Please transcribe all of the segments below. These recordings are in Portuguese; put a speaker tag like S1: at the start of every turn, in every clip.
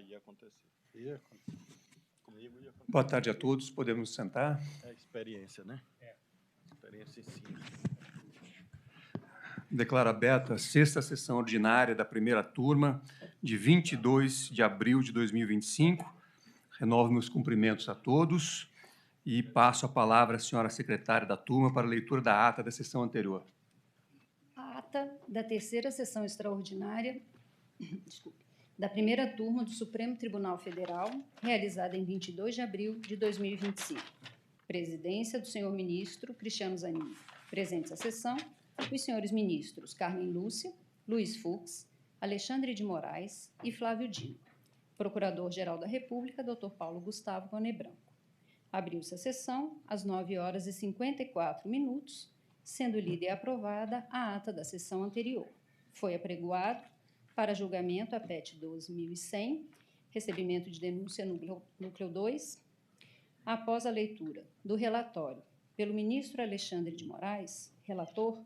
S1: Ia acontecer. Comigo ia acontecer.
S2: Boa tarde a todos. Podemos nos sentar?
S1: É experiência, né? Experiência ensina.
S2: Declaro aberta a sexta sessão ordinária da primeira turma, de 22 de abril de 2025. Renovo meus cumprimentos a todos e passo a palavra à senhora secretária da turma para a leitura da ata da sessão anterior.
S3: A ata da terceira sessão extraordinária, da primeira turma do Supremo Tribunal Federal, realizada em 22 de abril de 2025. Presidência do senhor ministro Cristiano Zanin. Presentes à sessão, os senhores ministros Carmen Lúcia, Luiz Fux, Alexandre de Moraes e Flávio Dino. Procurador-Geral da República, Dr. Paulo Gustavo Boné Branco. Abriu-se a sessão às 9h54, sendo lida e aprovada a ata da sessão anterior. Foi apregoado para julgamento a PET 12.100, recebimento de denúncia núcleo 2. Após a leitura do relatório pelo ministro Alexandre de Moraes, relator,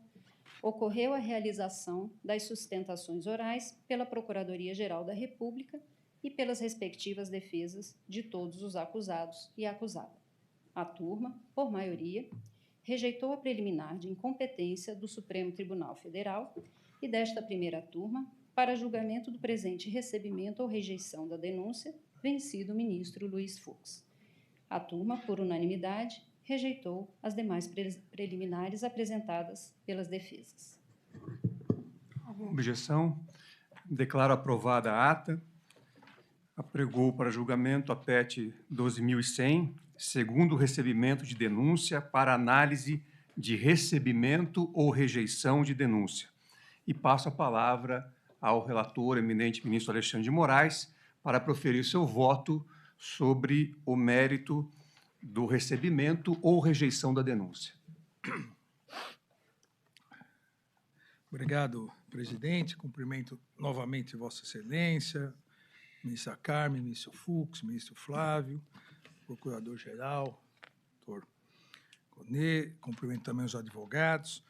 S3: ocorreu a realização das sustentações orais pela Procuradoria-Geral da República e pelas respectivas defesas de todos os acusados e acusada. A turma, por maioria, rejeitou a preliminar de incompetência do Supremo Tribunal Federal e desta primeira turma para julgamento do presente recebimento ou rejeição da denúncia, vencido o ministro Luiz Fux. A turma, por unanimidade, rejeitou as demais preliminares apresentadas pelas defesas.
S2: Alguma objeção? Declaro aprovada a ata. Apregou para julgamento a PET 12.100, segundo recebimento de denúncia para análise de recebimento ou rejeição de denúncia. E passo a palavra ao relator, eminente ministro Alexandre de Moraes, para proferir seu voto sobre o mérito do recebimento ou rejeição da denúncia.
S4: Obrigado, presidente. Cumprimento novamente Vossa Excelência, ministra Carmen, ministro Fux, ministro Flávio, procurador-geral, doutor Boné, cumprimento também os advogados.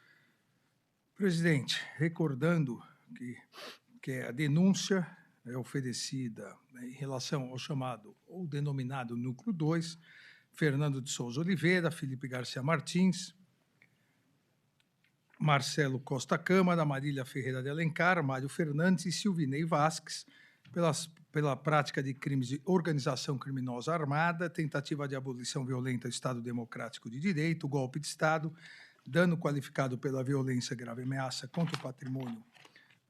S4: Presidente, recordando que a denúncia é oferecida em relação ao chamado ou denominado Núcleo 2, Fernando de Souza Oliveira, Felipe Garcia Martins, Marcelo Costa Câmara, Marília Ferreira de Alencar, Mário Fernandes e Silvinei Vasques, pela prática de crimes de organização criminosa armada, tentativa de abolição violenta do Estado Democrático de Direito, golpe de Estado, dano qualificado pela violência grave ameaça contra o patrimônio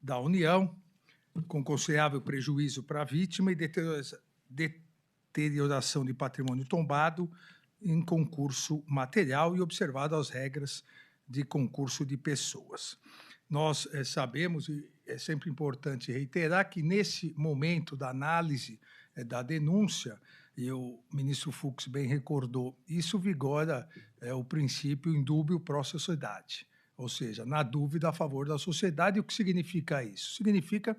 S4: da União, com considerável prejuízo para a vítima e deterioração de patrimônio tombado em concurso material e observado as regras de concurso de pessoas. Nós sabemos, e é sempre importante reiterar, que nesse momento da análise da denúncia, e o ministro Fux bem recordou, isso vigora o princípio indúbio pró-sociedade, ou seja, na dúvida a favor da sociedade. O que significa isso? Significa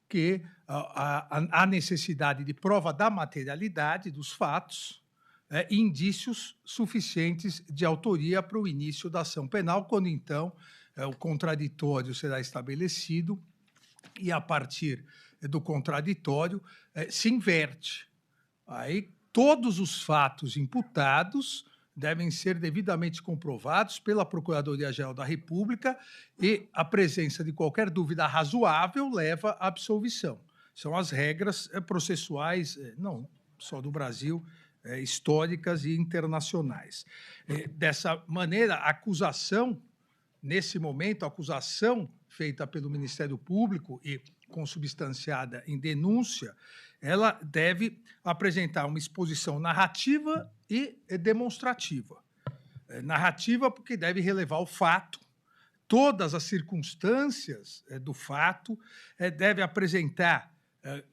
S4: que há necessidade de prova da materialidade dos fatos, indícios suficientes de autoria para o início da ação penal, quando, então, o contraditório será estabelecido e, a partir do contraditório, se inverte. Aí, todos os fatos imputados devem ser devidamente comprovados pela Procuradoria-Geral da República e a presença de qualquer dúvida razoável leva à absolvição. São as regras processuais, não só do Brasil, históricas e internacionais. Dessa maneira, a acusação, nesse momento, a acusação feita pelo Ministério Público e consubstanciada em denúncia, ela deve apresentar uma exposição narrativa e demonstrativa. Narrativa porque deve relevar o fato, todas as circunstâncias do fato, deve apresentar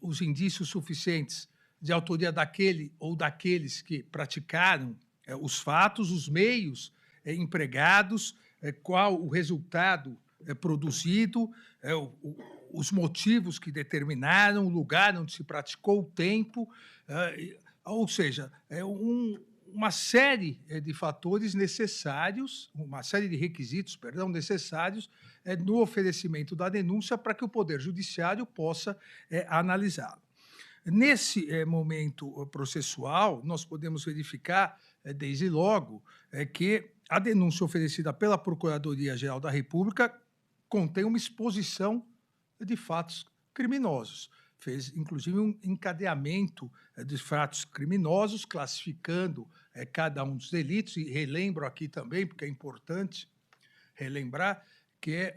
S4: os indícios suficientes de autoria daquele ou daqueles que praticaram os fatos, os meios empregados, qual o resultado produzido, os motivos que determinaram, o lugar onde se praticou, o tempo, ou seja, uma série de fatores necessários, uma série de requisitos, perdão, necessários no oferecimento da denúncia para que o Poder Judiciário possa analisá-lo. Nesse momento processual, nós podemos verificar, desde logo, que a denúncia oferecida pela Procuradoria-Geral da República contém uma exposição de fatos criminosos. Fez, inclusive, um encadeamento de fatos criminosos, classificando cada um dos delitos, e relembro aqui também, porque é importante relembrar, que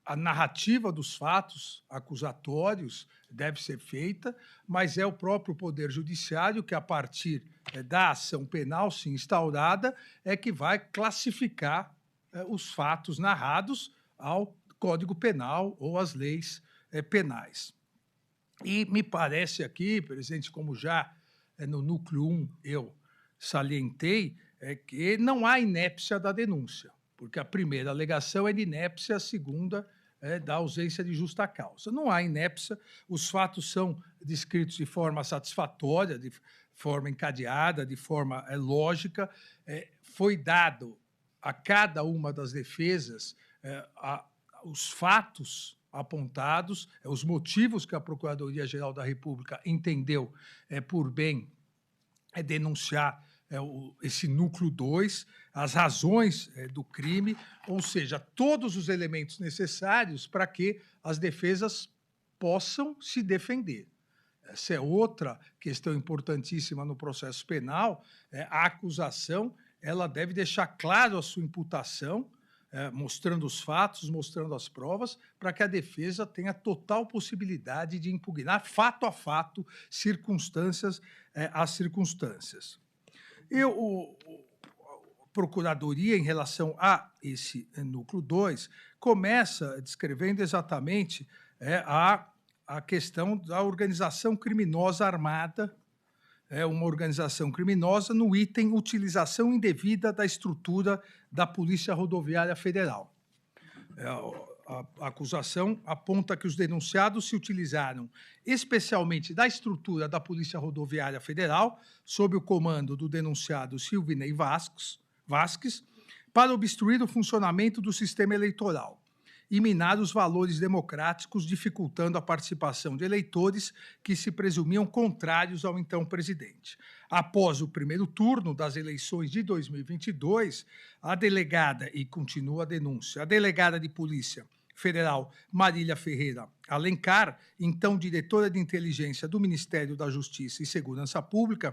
S4: a narrativa dos fatos acusatórios deve ser feita, mas é o próprio Poder Judiciário que, a partir da ação penal se instaurada, é que vai classificar os fatos narrados ao Código Penal ou às leis penais. E me parece aqui, presidente, como já no núcleo 1 eu salientei, que não há inépcia da denúncia, porque a primeira alegação é de inépcia, a segunda é da ausência de justa causa. Não há inépcia, os fatos são descritos de forma satisfatória, de forma encadeada, de forma lógica. Foi dado a cada uma das defesas os fatos apontados, os motivos que a Procuradoria-Geral da República entendeu por bem denunciar esse núcleo 2, as razões do crime, ou seja, todos os elementos necessários para que as defesas possam se defender. Essa é outra questão importantíssima no processo penal. A acusação ela deve deixar claro a sua imputação, mostrando os fatos, mostrando as provas, para que a defesa tenha total possibilidade de impugnar fato a fato, circunstâncias a circunstâncias. A Procuradoria, em relação a esse núcleo 2, começa descrevendo exatamente a questão da organização criminosa armada, uma organização criminosa no item utilização indevida da estrutura da Polícia Rodoviária Federal. A acusação aponta que os denunciados se utilizaram especialmente da estrutura da Polícia Rodoviária Federal, sob o comando do denunciado Silvinei Vasques, para obstruir o funcionamento do sistema eleitoral e minar os valores democráticos, dificultando a participação de eleitores que se presumiam contrários ao então presidente. Após o primeiro turno das eleições de 2022, a delegada, e continua a denúncia, a delegada de Polícia Federal Marília Ferreira Alencar, então diretora de inteligência do Ministério da Justiça e Segurança Pública,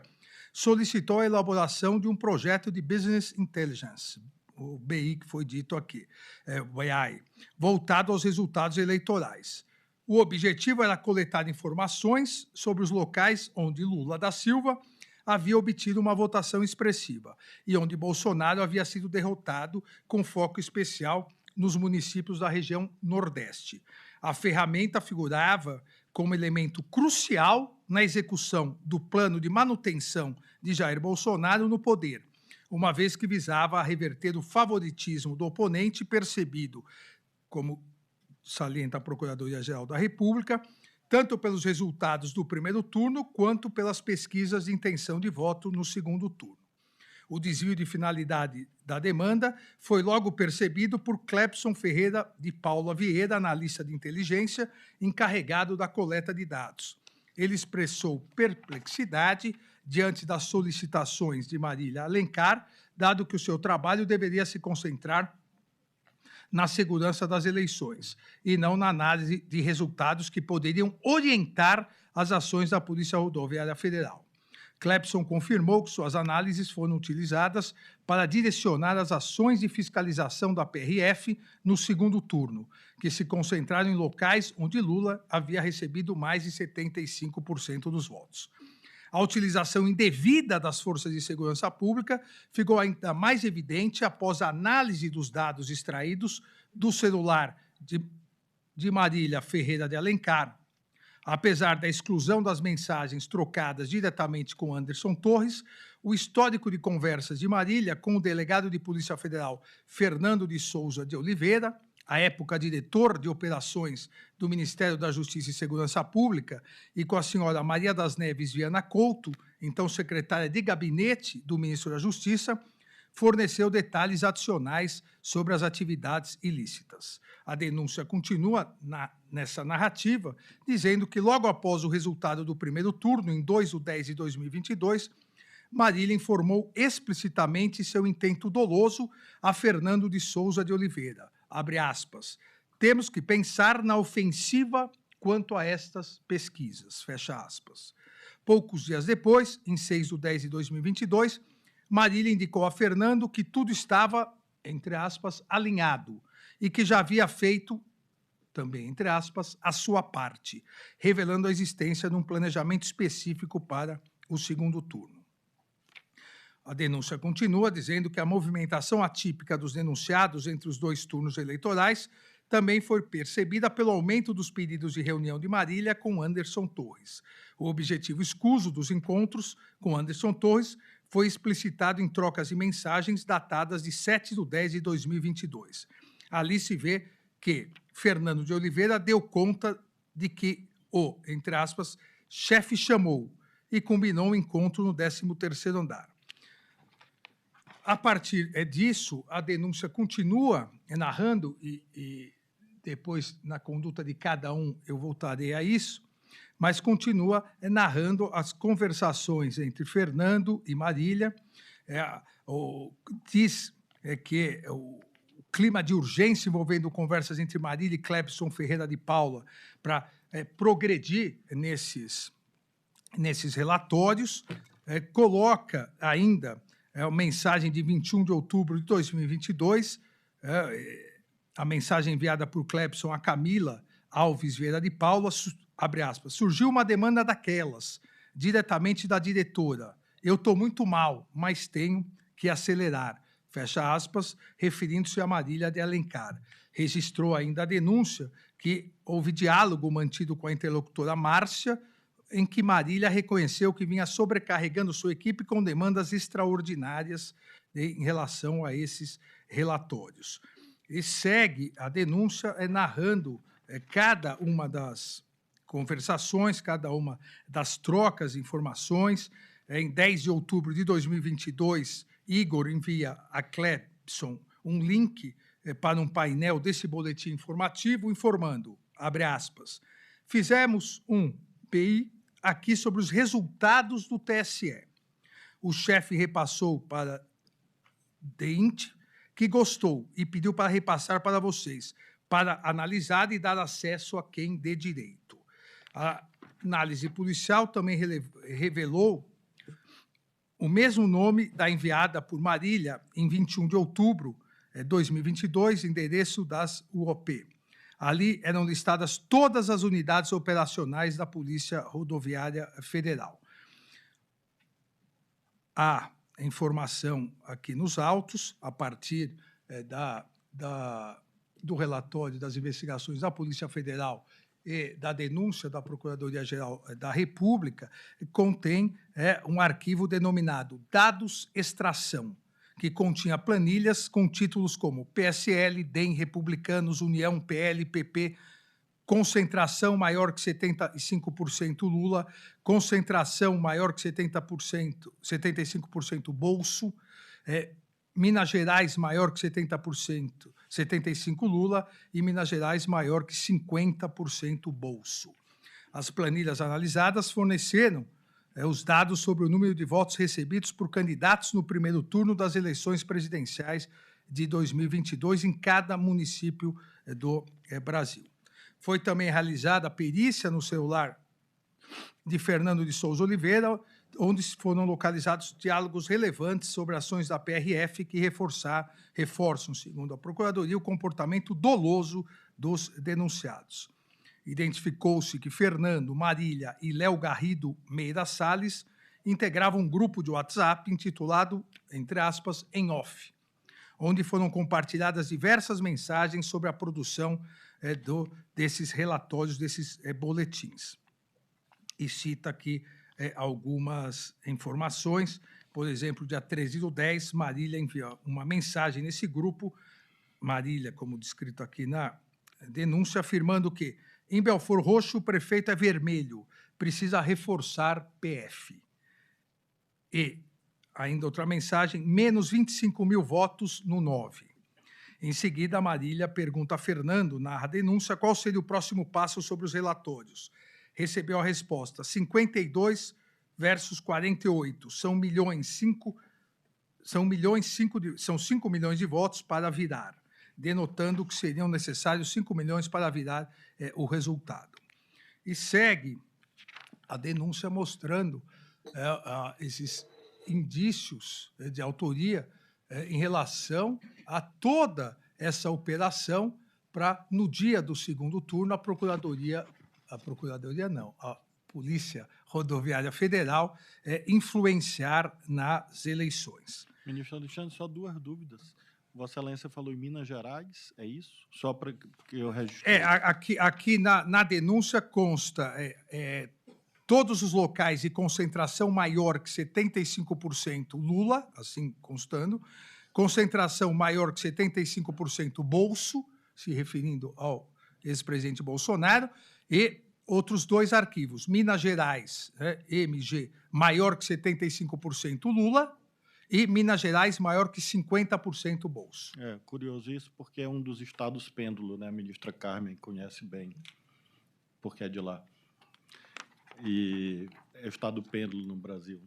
S4: solicitou a elaboração de um projeto de Business Intelligence, o BI que foi dito aqui, BI, voltado aos resultados eleitorais. O objetivo era coletar informações sobre os locais onde Lula da Silva havia obtido uma votação expressiva e onde Bolsonaro havia sido derrotado, com foco especial nos municípios da região Nordeste. A ferramenta figurava como elemento crucial na execução do plano de manutenção de Jair Bolsonaro no poder, uma vez que visava a reverter o favoritismo do oponente percebido, como salienta a Procuradoria-Geral da República, tanto pelos resultados do primeiro turno quanto pelas pesquisas de intenção de voto no segundo turno. O desvio de finalidade da demanda foi logo percebido por Clepson Ferreira de Paula Vieira, analista de inteligência, encarregado da coleta de dados. Ele expressou perplexidade diante das solicitações de Marília Alencar, dado que o seu trabalho deveria se concentrar na segurança das eleições e não na análise de resultados que poderiam orientar as ações da Polícia Rodoviária Federal. Clepson confirmou que suas análises foram utilizadas para direcionar as ações de fiscalização da PRF no segundo turno, que se concentraram em locais onde Lula havia recebido mais de 75% dos votos. A utilização indevida das forças de segurança pública ficou ainda mais evidente após a análise dos dados extraídos do celular de Marília Ferreira de Alencar. Apesar da exclusão das mensagens trocadas diretamente com Anderson Torres, o histórico de conversas de Marília com o delegado de Polícia Federal Fernando de Souza de Oliveira, à época diretor de operações do Ministério da Justiça e Segurança Pública, e com a senhora Maria das Neves Viana Couto, então secretária de gabinete do ministro da Justiça, forneceu detalhes adicionais sobre as atividades ilícitas. A denúncia continua nessa narrativa, dizendo que logo após o resultado do primeiro turno, em 2/10 de 2022, Marília informou explicitamente seu intento doloso a Fernando de Souza de Oliveira, abre aspas, temos que pensar na ofensiva quanto a estas pesquisas, fecha aspas. Poucos dias depois, em 6/10 de 2022, Marília indicou a Fernando que tudo estava, entre aspas, alinhado e que já havia feito, também entre aspas, a sua parte, revelando a existência de um planejamento específico para o segundo turno. A denúncia continua dizendo que a movimentação atípica dos denunciados entre os 2 turnos eleitorais também foi percebida pelo aumento dos pedidos de reunião de Marília com Anderson Torres. O objetivo escuso dos encontros com Anderson Torres foi explicitado em trocas de mensagens datadas de 7/10 de 2022. Ali se vê que Fernando de Oliveira deu conta de que o, entre aspas, chefe chamou e combinou um encontro no 13º andar. A partir disso, a denúncia continua narrando, e depois, na conduta de cada um, eu voltarei a isso, mas continua narrando as conversações entre Fernando e Marília, diz que o clima de urgência envolvendo conversas entre Marília e Clebson Ferreira de Paula para progredir nesses relatórios, coloca ainda a mensagem de 21 de outubro de 2022, a mensagem enviada por Clebson a Camila Alves Vieira de Paula, abre aspas, surgiu uma demanda daquelas, diretamente da diretora. Eu estou muito mal, mas tenho que acelerar, fecha aspas, referindo-se a Marília de Alencar. Registrou ainda a denúncia que houve diálogo mantido com a interlocutora Márcia, em que Marília reconheceu que vinha sobrecarregando sua equipe com demandas extraordinárias em relação a esses relatórios. E segue a denúncia narrando cada uma das conversações, cada uma das trocas de informações. Em 10 de outubro de 2022, Igor envia a Clebson um link para um painel desse boletim informativo, informando, abre aspas, fizemos um PI aqui sobre os resultados do TSE. O chefe repassou para Deint, que gostou e pediu para repassar para vocês, para analisar e dar acesso a quem dê direito. A análise policial também revelou o mesmo nome da enviada por Marília em 21 de outubro de 2022, endereço das UOP. Ali eram listadas todas as unidades operacionais da Polícia Rodoviária Federal. Há informação aqui nos autos, a partir do relatório das investigações da Polícia Federal e da denúncia da Procuradoria-Geral da República, contém um arquivo denominado Dados Extração, que continha planilhas com títulos como PSL, DEM, Republicanos, União, PL, PP, concentração maior que 75% Lula, concentração maior que 75% Bolso, Minas Gerais maior que 70%, 75% Lula, e Minas Gerais maior que 50% Bolso. As planilhas analisadas forneceram os dados sobre o número de votos recebidos por candidatos no primeiro turno das eleições presidenciais de 2022 em cada município do Brasil. Foi também realizada a perícia no celular de Fernando de Souza Oliveira, onde foram localizados diálogos relevantes sobre ações da PRF que reforçam, segundo a Procuradoria, o comportamento doloso dos denunciados. Identificou-se que Fernando, Marília e Léo Garrido Meira Salles integravam um grupo de WhatsApp intitulado, entre aspas, em off, onde foram compartilhadas diversas mensagens sobre a produção desses relatórios, desses boletins. E cita aqui algumas informações. Por exemplo, dia 13/10, Marília envia uma mensagem nesse grupo, Marília, como descrito aqui na denúncia, afirmando que em Belford Roxo o prefeito é vermelho, precisa reforçar PF. E, ainda outra mensagem, menos 25 mil votos no 9. Em seguida, a Marília pergunta a Fernando, narra a denúncia, qual seria o próximo passo sobre os relatórios. Recebeu a resposta, 52 versus 48. São 5 milhões de votos para virar, denotando que seriam necessários 5 milhões para virar o resultado. E segue a denúncia mostrando esses indícios de autoria em relação a toda essa operação para, no dia do segundo turno, a Polícia Rodoviária Federal influenciar nas eleições.
S1: Ministro Alexandre, só 2 dúvidas. Vossa Excelência falou em Minas Gerais, é isso? Só para que eu registrei.
S4: Aqui na denúncia consta todos os locais de concentração maior que 75% Lula, assim constando, concentração maior que 75% Bolso, se referindo ao ex-presidente Bolsonaro, e outros 2 arquivos, Minas Gerais, MG, maior que 75% Lula, e Minas Gerais maior que 50% Bolso.
S1: Curioso isso, porque é um dos estados pêndulo, né? A ministra Carmen conhece bem, porque é de lá. E é o estado pêndulo no Brasil.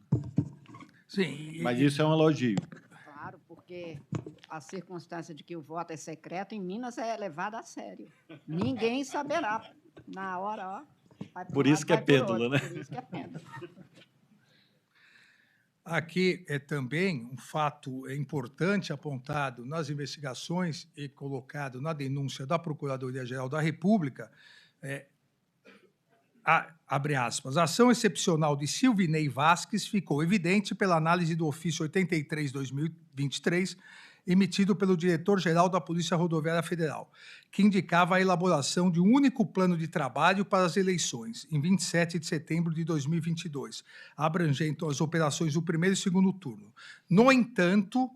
S4: Sim.
S1: Mas isso é um elogio.
S5: Claro, porque a circunstância de que o voto é secreto em Minas é levada a sério. Ninguém saberá. Na hora, vai por
S1: Por
S5: um
S1: isso
S5: lado,
S1: que é
S5: vai por
S1: pêndulo,
S5: outro.
S1: né?
S5: Por isso que é pêndulo.
S4: Aqui é também um fato importante apontado nas investigações e colocado na denúncia da Procuradoria-Geral da República, abre aspas, a ação excepcional de Silvinei Vasques ficou evidente pela análise do ofício 83/2023, emitido pelo diretor-geral da Polícia Rodoviária Federal, que indicava a elaboração de um único plano de trabalho para as eleições, em 27 de setembro de 2022, abrangendo as operações do primeiro e segundo turno. No entanto,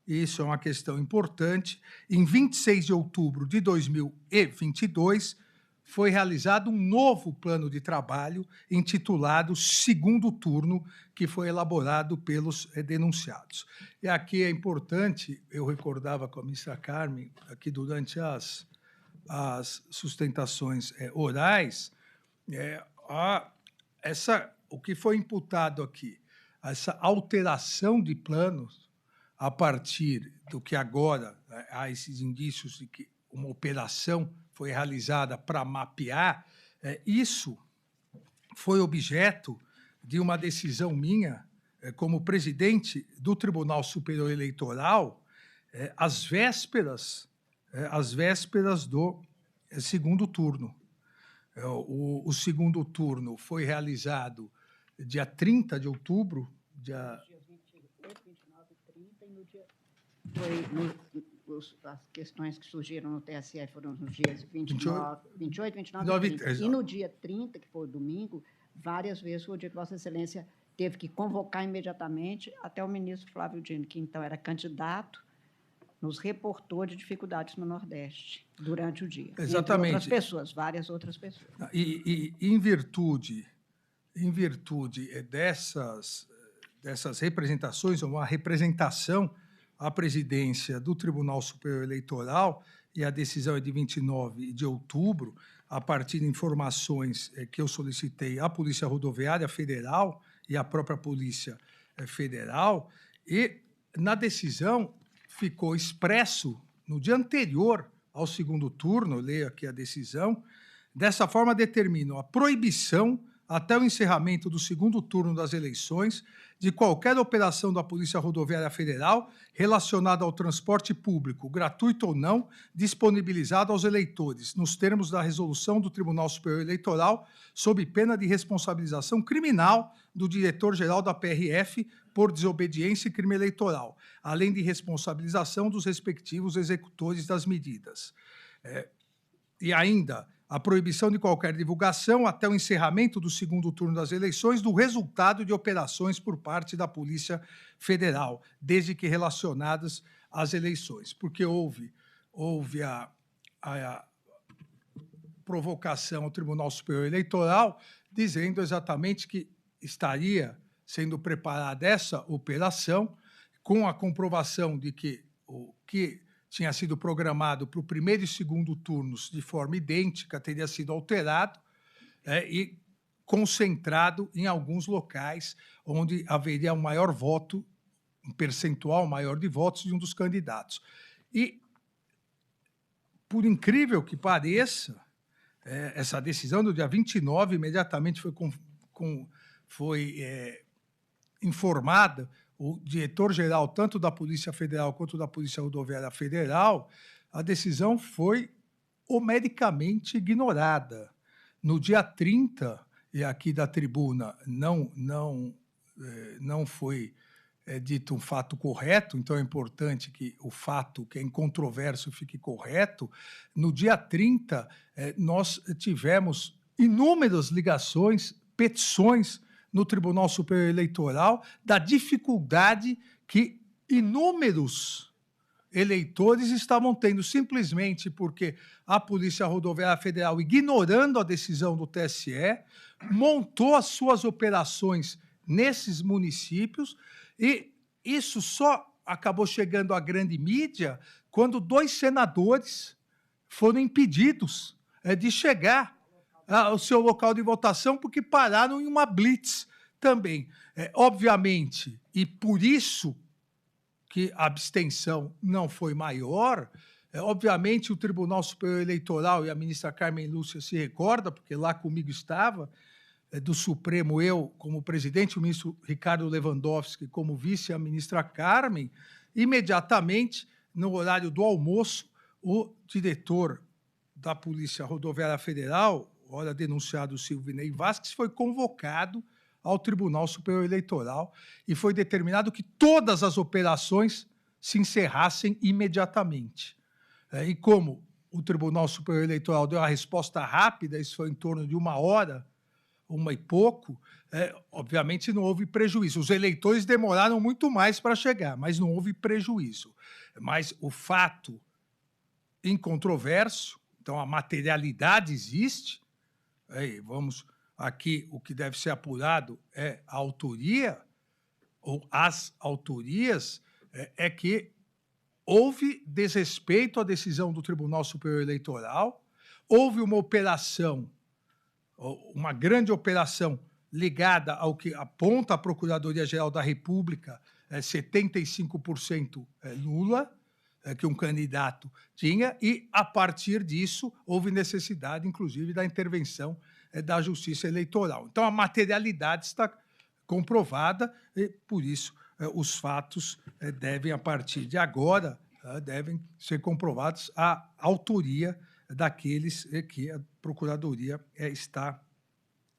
S4: isso é uma questão importante, em 26 de outubro de 2022, foi realizado um novo plano de trabalho intitulado Segundo Turno, que foi elaborado pelos denunciados. E aqui é importante, eu recordava com a ministra Carmen, aqui durante as sustentações orais, o que foi imputado aqui, essa alteração de planos a partir do que agora há esses indícios de que uma operação foi realizada para mapear, isso foi objeto de uma decisão minha como presidente do Tribunal Superior Eleitoral às vésperas do segundo turno. O segundo turno foi realizado dia 30 de outubro,
S5: Dia 28, 29 e 30, e no dia... As questões que surgiram no TSE foram nos dias 28, 29 e 30. E no dia 30, que foi o domingo, várias vezes foi o dia que Vossa Excelência teve que convocar imediatamente até o ministro Flávio Dino, que então era candidato, nos reportou de dificuldades no Nordeste durante o dia.
S4: Exatamente.
S5: Entre outras pessoas, várias outras pessoas.
S4: E em virtude dessas representações, uma representação à presidência do Tribunal Superior Eleitoral, e a decisão é de 29 de outubro, a partir de informações que eu solicitei à Polícia Rodoviária Federal e à própria Polícia Federal, e na decisão ficou expresso, no dia anterior ao segundo turno, eu leio aqui a decisão, dessa forma determinam a proibição até o encerramento do segundo turno das eleições, de qualquer operação da Polícia Rodoviária Federal relacionada ao transporte público, gratuito ou não, disponibilizado aos eleitores, nos termos da resolução do Tribunal Superior Eleitoral, sob pena de responsabilização criminal do diretor-geral da PRF por desobediência e crime eleitoral, além de responsabilização dos respectivos executores das medidas. E ainda a proibição de qualquer divulgação até o encerramento do segundo turno das eleições do resultado de operações por parte da Polícia Federal, desde que relacionadas às eleições, porque houve a provocação ao Tribunal Superior Eleitoral dizendo exatamente que estaria sendo preparada essa operação, com a comprovação de que o que tinha sido programado para o primeiro e segundo turnos de forma idêntica teria sido alterado e concentrado em alguns locais onde haveria um maior voto, um percentual maior de votos de um dos candidatos. E, por incrível que pareça, essa decisão do dia 29 imediatamente foi informada o diretor-geral, tanto da Polícia Federal quanto da Polícia Rodoviária Federal. A decisão foi homedicamente ignorada. No dia 30, e aqui da tribuna não foi dito um fato correto, então é importante que o fato que é incontroverso fique correto. No dia 30, nós tivemos inúmeras ligações, petições no Tribunal Superior Eleitoral da dificuldade que inúmeros eleitores estavam tendo, simplesmente porque a Polícia Rodoviária Federal, ignorando a decisão do TSE, montou as suas operações nesses municípios, e isso só acabou chegando à grande mídia quando 2 senadores foram impedidos de chegar ao seu local de votação porque pararam em uma blitz também. Obviamente, e por isso que a abstenção não foi maior, obviamente o Tribunal Superior Eleitoral, e a ministra Carmen Lúcia se recorda, porque lá comigo estava, do Supremo, eu como presidente, o ministro Ricardo Lewandowski como vice, a ministra Carmen, imediatamente, no horário do almoço, o diretor da Polícia Rodoviária Federal, ora denunciado Silvinei Vasquez, foi convocado ao Tribunal Superior Eleitoral e foi determinado que todas as operações se encerrassem imediatamente. E como o Tribunal Superior Eleitoral deu a resposta rápida, isso foi em torno de 1 hora, 1 e pouco, obviamente não houve prejuízo. Os eleitores demoraram muito mais para chegar, mas não houve prejuízo. Mas o fato incontroverso, então a materialidade existe, vamos aqui, o que deve ser apurado é a autoria, ou as autorias, é que houve desrespeito à decisão do Tribunal Superior Eleitoral, houve uma operação, uma grande operação ligada ao que aponta a Procuradoria-Geral da República, 75% Lula, que um candidato tinha, e, a partir disso, houve necessidade, inclusive, da intervenção da Justiça Eleitoral. Então, a materialidade está comprovada e, por isso, os fatos devem, a partir de agora, devem ser comprovados a autoria daqueles que a Procuradoria está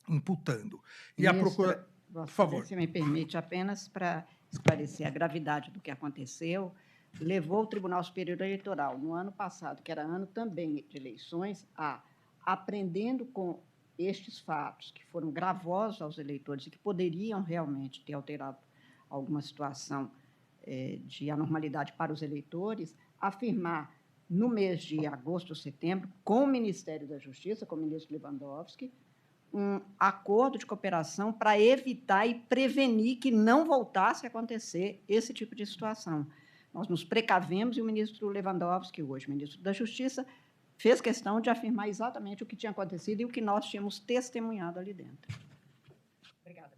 S4: imputando. E a Procuradoria... Por favor.
S5: Se me permite, apenas para esclarecer a gravidade do que aconteceu, levou o Tribunal Superior Eleitoral, no ano passado, que era ano também de eleições, aprendendo com estes fatos, que foram gravosos aos eleitores e que poderiam realmente ter alterado alguma situação de anormalidade para os eleitores, afirmar, no mês de agosto ou setembro, com o Ministério da Justiça, com o ministro Lewandowski, um acordo de cooperação para evitar e prevenir que não voltasse a acontecer esse tipo de situação. Nós nos precavemos e o ministro Lewandowski, hoje ministro da Justiça, fez questão de afirmar exatamente o que tinha acontecido e o que nós tínhamos testemunhado ali dentro. Obrigada.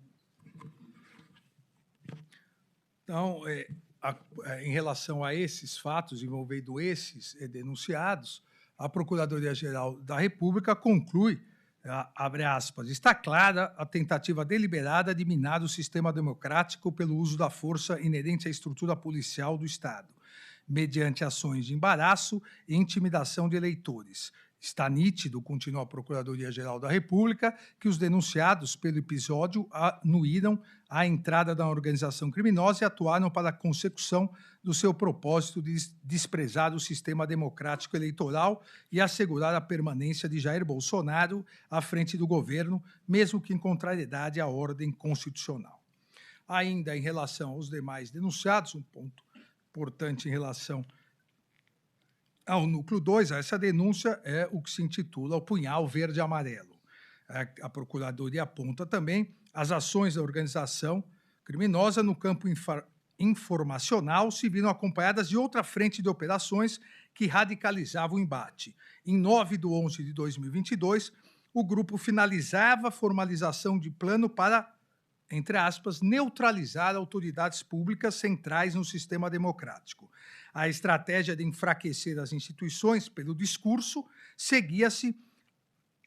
S4: Então, em relação a esses fatos envolvendo esses denunciados, a Procuradoria-Geral da República conclui, abre aspas, está clara a tentativa deliberada de minar o sistema democrático pelo uso da força inerente à estrutura policial do Estado, mediante ações de embaraço e intimidação de eleitores. Está nítido, continua a Procuradoria-Geral da República, que os denunciados pelo episódio anuíram a entrada da organização criminosa e atuaram para a consecução do seu propósito de desprezar o sistema democrático eleitoral e assegurar a permanência de Jair Bolsonaro à frente do governo, mesmo que em contrariedade à ordem constitucional. Ainda em relação aos demais denunciados, um ponto importante em relação ao núcleo 2, essa denúncia é o que se intitula o punhal verde-amarelo. A Procuradoria aponta também as ações da organização criminosa no campo informacional se viram acompanhadas de outra frente de operações que radicalizava o embate. Em 9/11/2022, o grupo finalizava a formalização de plano para, entre aspas, neutralizar autoridades públicas centrais no sistema democrático. A estratégia de enfraquecer as instituições pelo discurso seguia-se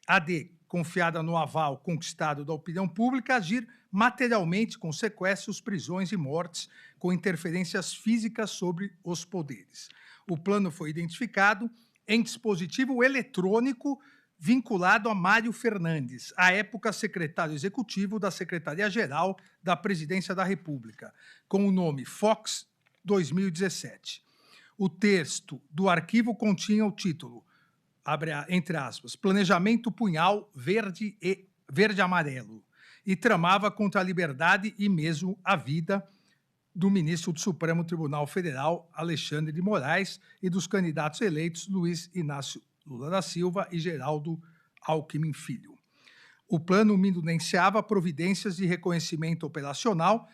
S4: a de, confiada no aval conquistado da opinião pública, agir materialmente com sequestros, prisões e mortes, com interferências físicas sobre os poderes. O plano foi identificado em dispositivo eletrônico vinculado a Mário Fernandes, à época secretário executivo da Secretaria-Geral da Presidência da República, com o nome Fox 2017. O texto do arquivo continha o título, entre aspas, Planejamento Punhal Verde-Amarelo, e tramava contra a liberdade e mesmo a vida do ministro do Supremo Tribunal Federal, Alexandre de Moraes, e dos candidatos eleitos Luiz Inácio Lula da Silva e Geraldo Alckmin Filho. O plano minuciava providências de reconhecimento operacional,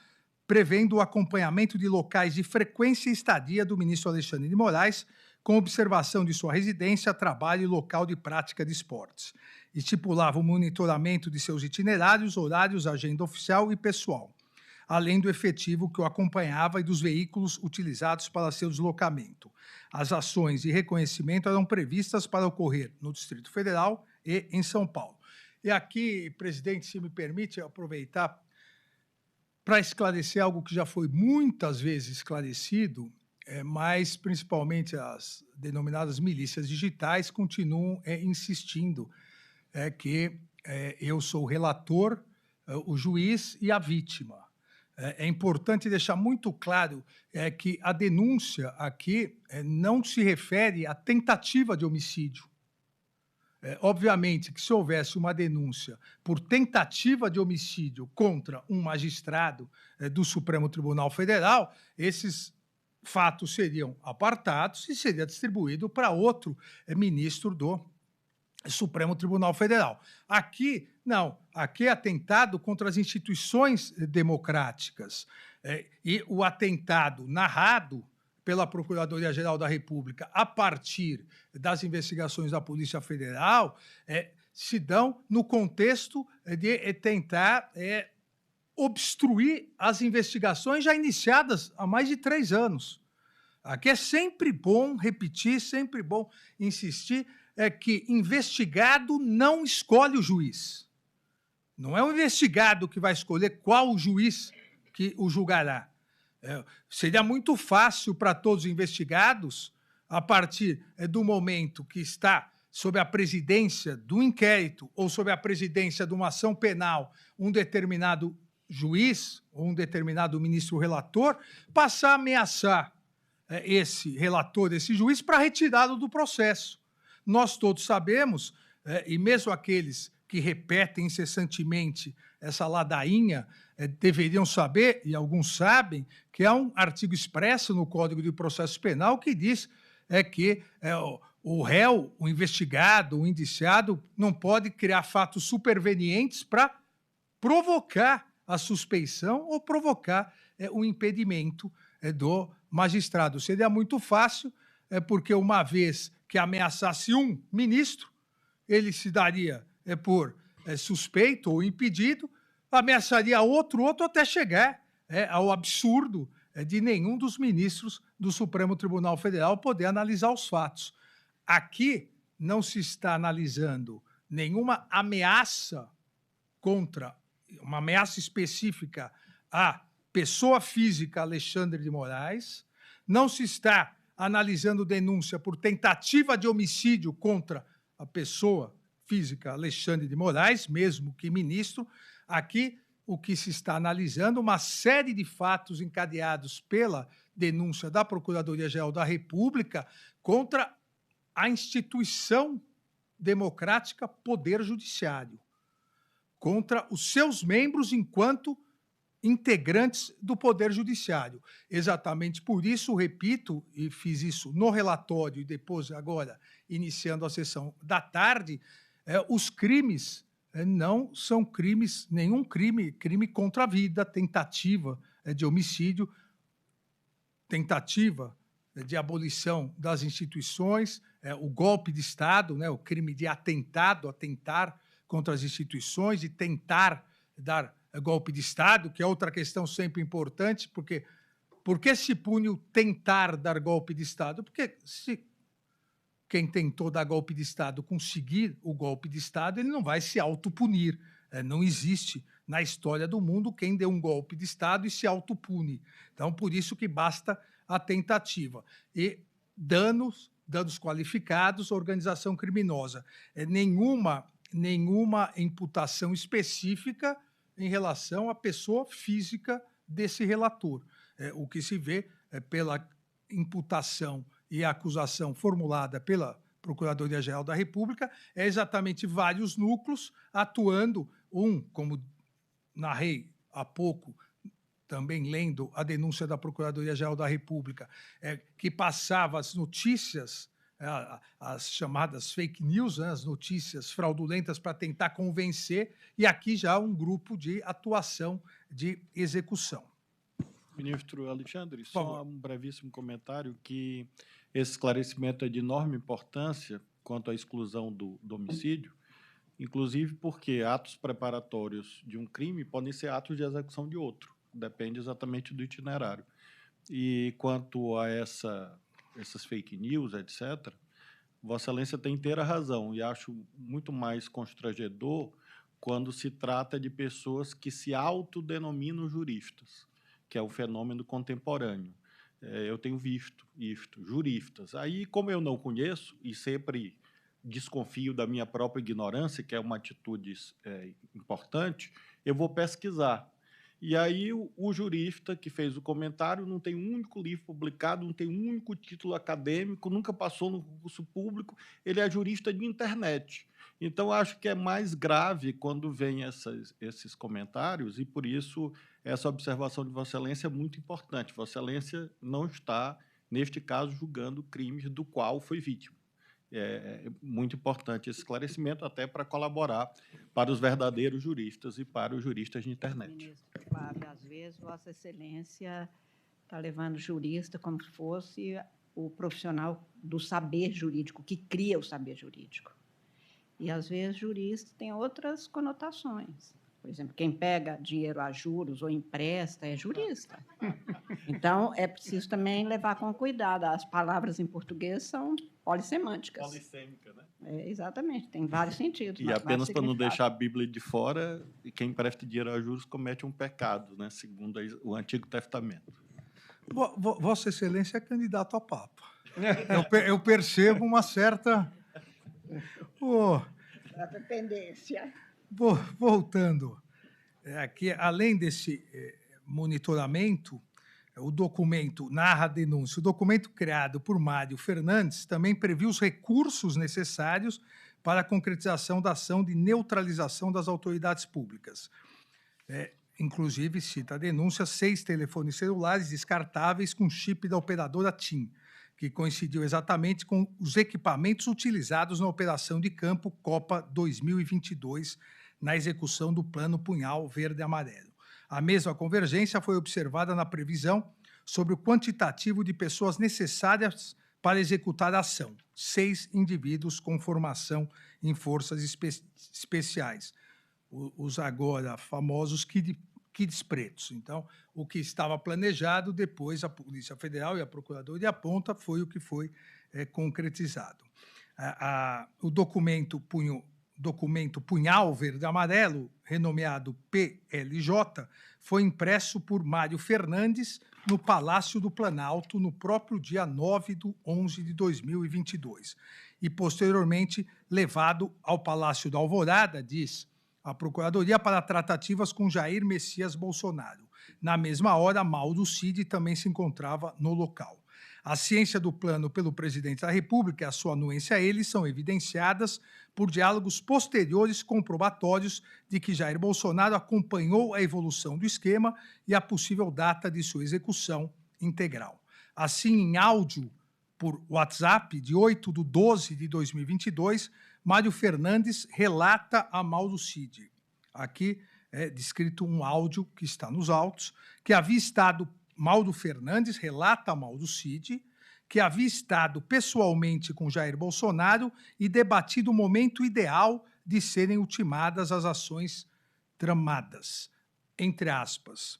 S4: prevendo o acompanhamento de locais de frequência e estadia do ministro Alexandre de Moraes, com observação de sua residência, trabalho e local de prática de esportes. Estipulava o monitoramento de seus itinerários, horários, agenda oficial e pessoal, além do efetivo que o acompanhava e dos veículos utilizados para seu deslocamento. As ações de reconhecimento eram previstas para ocorrer no Distrito Federal e em São Paulo. E aqui, presidente, se me permite aproveitar para esclarecer algo que já foi muitas vezes esclarecido, mas principalmente as denominadas milícias digitais continuam insistindo que eu sou o relator, o juiz e a vítima. É importante deixar muito claro que a denúncia aqui não se refere à tentativa de homicídio. Obviamente que se houvesse uma denúncia por tentativa de homicídio contra um magistrado do Supremo Tribunal Federal, esses fatos seriam apartados e seria distribuído para outro ministro do Supremo Tribunal Federal. Aqui, não. Aqui é atentado contra as instituições democráticas. E o atentado narrado pela Procuradoria-Geral da República a partir das investigações da Polícia Federal se dão no contexto de tentar obstruir as investigações já iniciadas há mais de 3 anos. Aqui é sempre bom repetir, sempre bom insistir, que investigado não escolhe o juiz. Não é o investigado que vai escolher qual o juiz que o julgará. Seria muito fácil para todos os investigados, a partir do momento que está sob a presidência do inquérito ou sob a presidência de uma ação penal, um determinado juiz ou um determinado ministro relator, passar a ameaçar esse relator, esse juiz, para retirá-lo do processo. Nós todos sabemos, e mesmo aqueles que repetem incessantemente essa ladainha deveriam saber, e alguns sabem, que há um artigo expresso no Código de Processo Penal que diz que o réu, o investigado, o indiciado, não pode criar fatos supervenientes para provocar a suspeição ou provocar o impedimento do magistrado. Seria muito fácil, porque uma vez que ameaçasse um ministro, ele se daria por suspeito ou impedido, ameaçaria outro até chegar ao absurdo de nenhum dos ministros do Supremo Tribunal Federal poder analisar os fatos. Aqui não se está analisando nenhuma ameaça uma ameaça específica à pessoa física Alexandre de Moraes, não se está analisando denúncia por tentativa de homicídio contra a pessoa física Alexandre de Moraes, mesmo que ministro. Aqui, o que se está analisando, uma série de fatos encadeados pela denúncia da Procuradoria-Geral da República contra a instituição democrática Poder Judiciário, contra os seus membros enquanto integrantes do Poder Judiciário. Exatamente por isso, repito, e fiz isso no relatório e depois, agora, iniciando a sessão da tarde, os crimes não são crimes, nenhum crime contra a vida, tentativa de homicídio, tentativa de abolição das instituições, o golpe de Estado, né, o crime de atentado, atentar contra as instituições e tentar dar golpe de Estado, que é outra questão sempre importante, porque por que se pune o tentar dar golpe de Estado? Porque se quem tentou dar golpe de Estado conseguir o golpe de Estado, ele não vai se autopunir. Não existe na história do mundo quem dê um golpe de Estado e se autopune. Então, por isso que basta a tentativa. E danos qualificados, organização criminosa. Nenhuma imputação específica em relação à pessoa física desse relator. O que se vê pela imputação e a acusação formulada pela Procuradoria-Geral da República é exatamente vários núcleos atuando, como narrei há pouco, também lendo a denúncia da Procuradoria-Geral da República, que passava as notícias, as chamadas fake news, as notícias fraudulentas para tentar convencer, e aqui já um grupo de atuação de execução.
S1: Ministro Alexandre, só um brevíssimo comentário, que esse esclarecimento é de enorme importância quanto à exclusão do homicídio, inclusive porque atos preparatórios de um crime podem ser atos de execução de outro, depende exatamente do itinerário. E quanto a essas fake news, etc., Vossa Excelência tem inteira razão, e acho muito mais constrangedor quando se trata de pessoas que se autodenominam juristas, que é o fenômeno contemporâneo. Eu tenho visto juristas. Aí, como eu não conheço e sempre desconfio da minha própria ignorância, que é uma atitude importante, eu vou pesquisar. E aí o jurista que fez o comentário não tem um único livro publicado, não tem um único título acadêmico, nunca passou no concurso público, ele é jurista de internet. Então, acho que é mais grave quando vem esses comentários, e, por isso, essa observação de Vossa Excelência é muito importante. Vossa Excelência não está, neste caso, julgando crimes do qual foi vítima. É muito importante esse esclarecimento, até para colaborar para os verdadeiros juristas e para os juristas de internet.
S5: Ministro Flávio, às vezes, Vossa Excelência está levando jurista como se fosse o profissional do saber jurídico, que cria o saber jurídico. E, às vezes, jurista tem outras conotações. Por exemplo, quem pega dinheiro a juros ou empresta é jurista. Então, é preciso também levar com cuidado. As palavras em português são polissemânticas.
S1: Polissêmica, né?
S5: Exatamente, tem vários sentidos.
S1: E apenas para não deixar a Bíblia de fora, quem presta dinheiro a juros comete um pecado, né? Segundo o Antigo Testamento.
S4: Vossa Excelência é candidato a Papa. Eu percebo uma certa...
S5: tendência.
S4: Voltando, aqui, além desse monitoramento, o documento narra a denúncia. O documento criado por Mário Fernandes também previu os recursos necessários para a concretização da ação de neutralização das autoridades públicas. Inclusive, cita a denúncia, 6 telefones celulares descartáveis com chip da operadora TIM, que coincidiu exatamente com os equipamentos utilizados na operação de campo Copa 2022, na execução do Plano Punhal Verde e Amarelo. A mesma convergência foi observada na previsão sobre o quantitativo de pessoas necessárias para executar a ação, 6 indivíduos com formação em forças especiais, os agora famosos kits pretos. Então, o que estava planejado, depois a Polícia Federal e a Procuradoria aponta, foi o que foi concretizado. O documento Punhal Verde e Amarelo, renomeado PLJ, foi impresso por Mário Fernandes no Palácio do Planalto no próprio dia 9/11/2022 e, posteriormente, levado ao Palácio da Alvorada, diz a Procuradoria, para tratativas com Jair Messias Bolsonaro. Na mesma hora, Mauro Cid também se encontrava no local. A ciência do plano pelo presidente da República e a sua anuência a ele são evidenciadas por diálogos posteriores comprobatórios de que Jair Bolsonaro acompanhou a evolução do esquema e a possível data de sua execução integral. Assim, em áudio por WhatsApp, de 8/12/2022, Mário Fernandes relata a mal do CID. Aqui é descrito um áudio que está nos autos, que havia estado, Mauro Fernandes relata a mal do CID, que havia estado pessoalmente com Jair Bolsonaro e debatido o momento ideal de serem ultimadas as ações tramadas, entre aspas,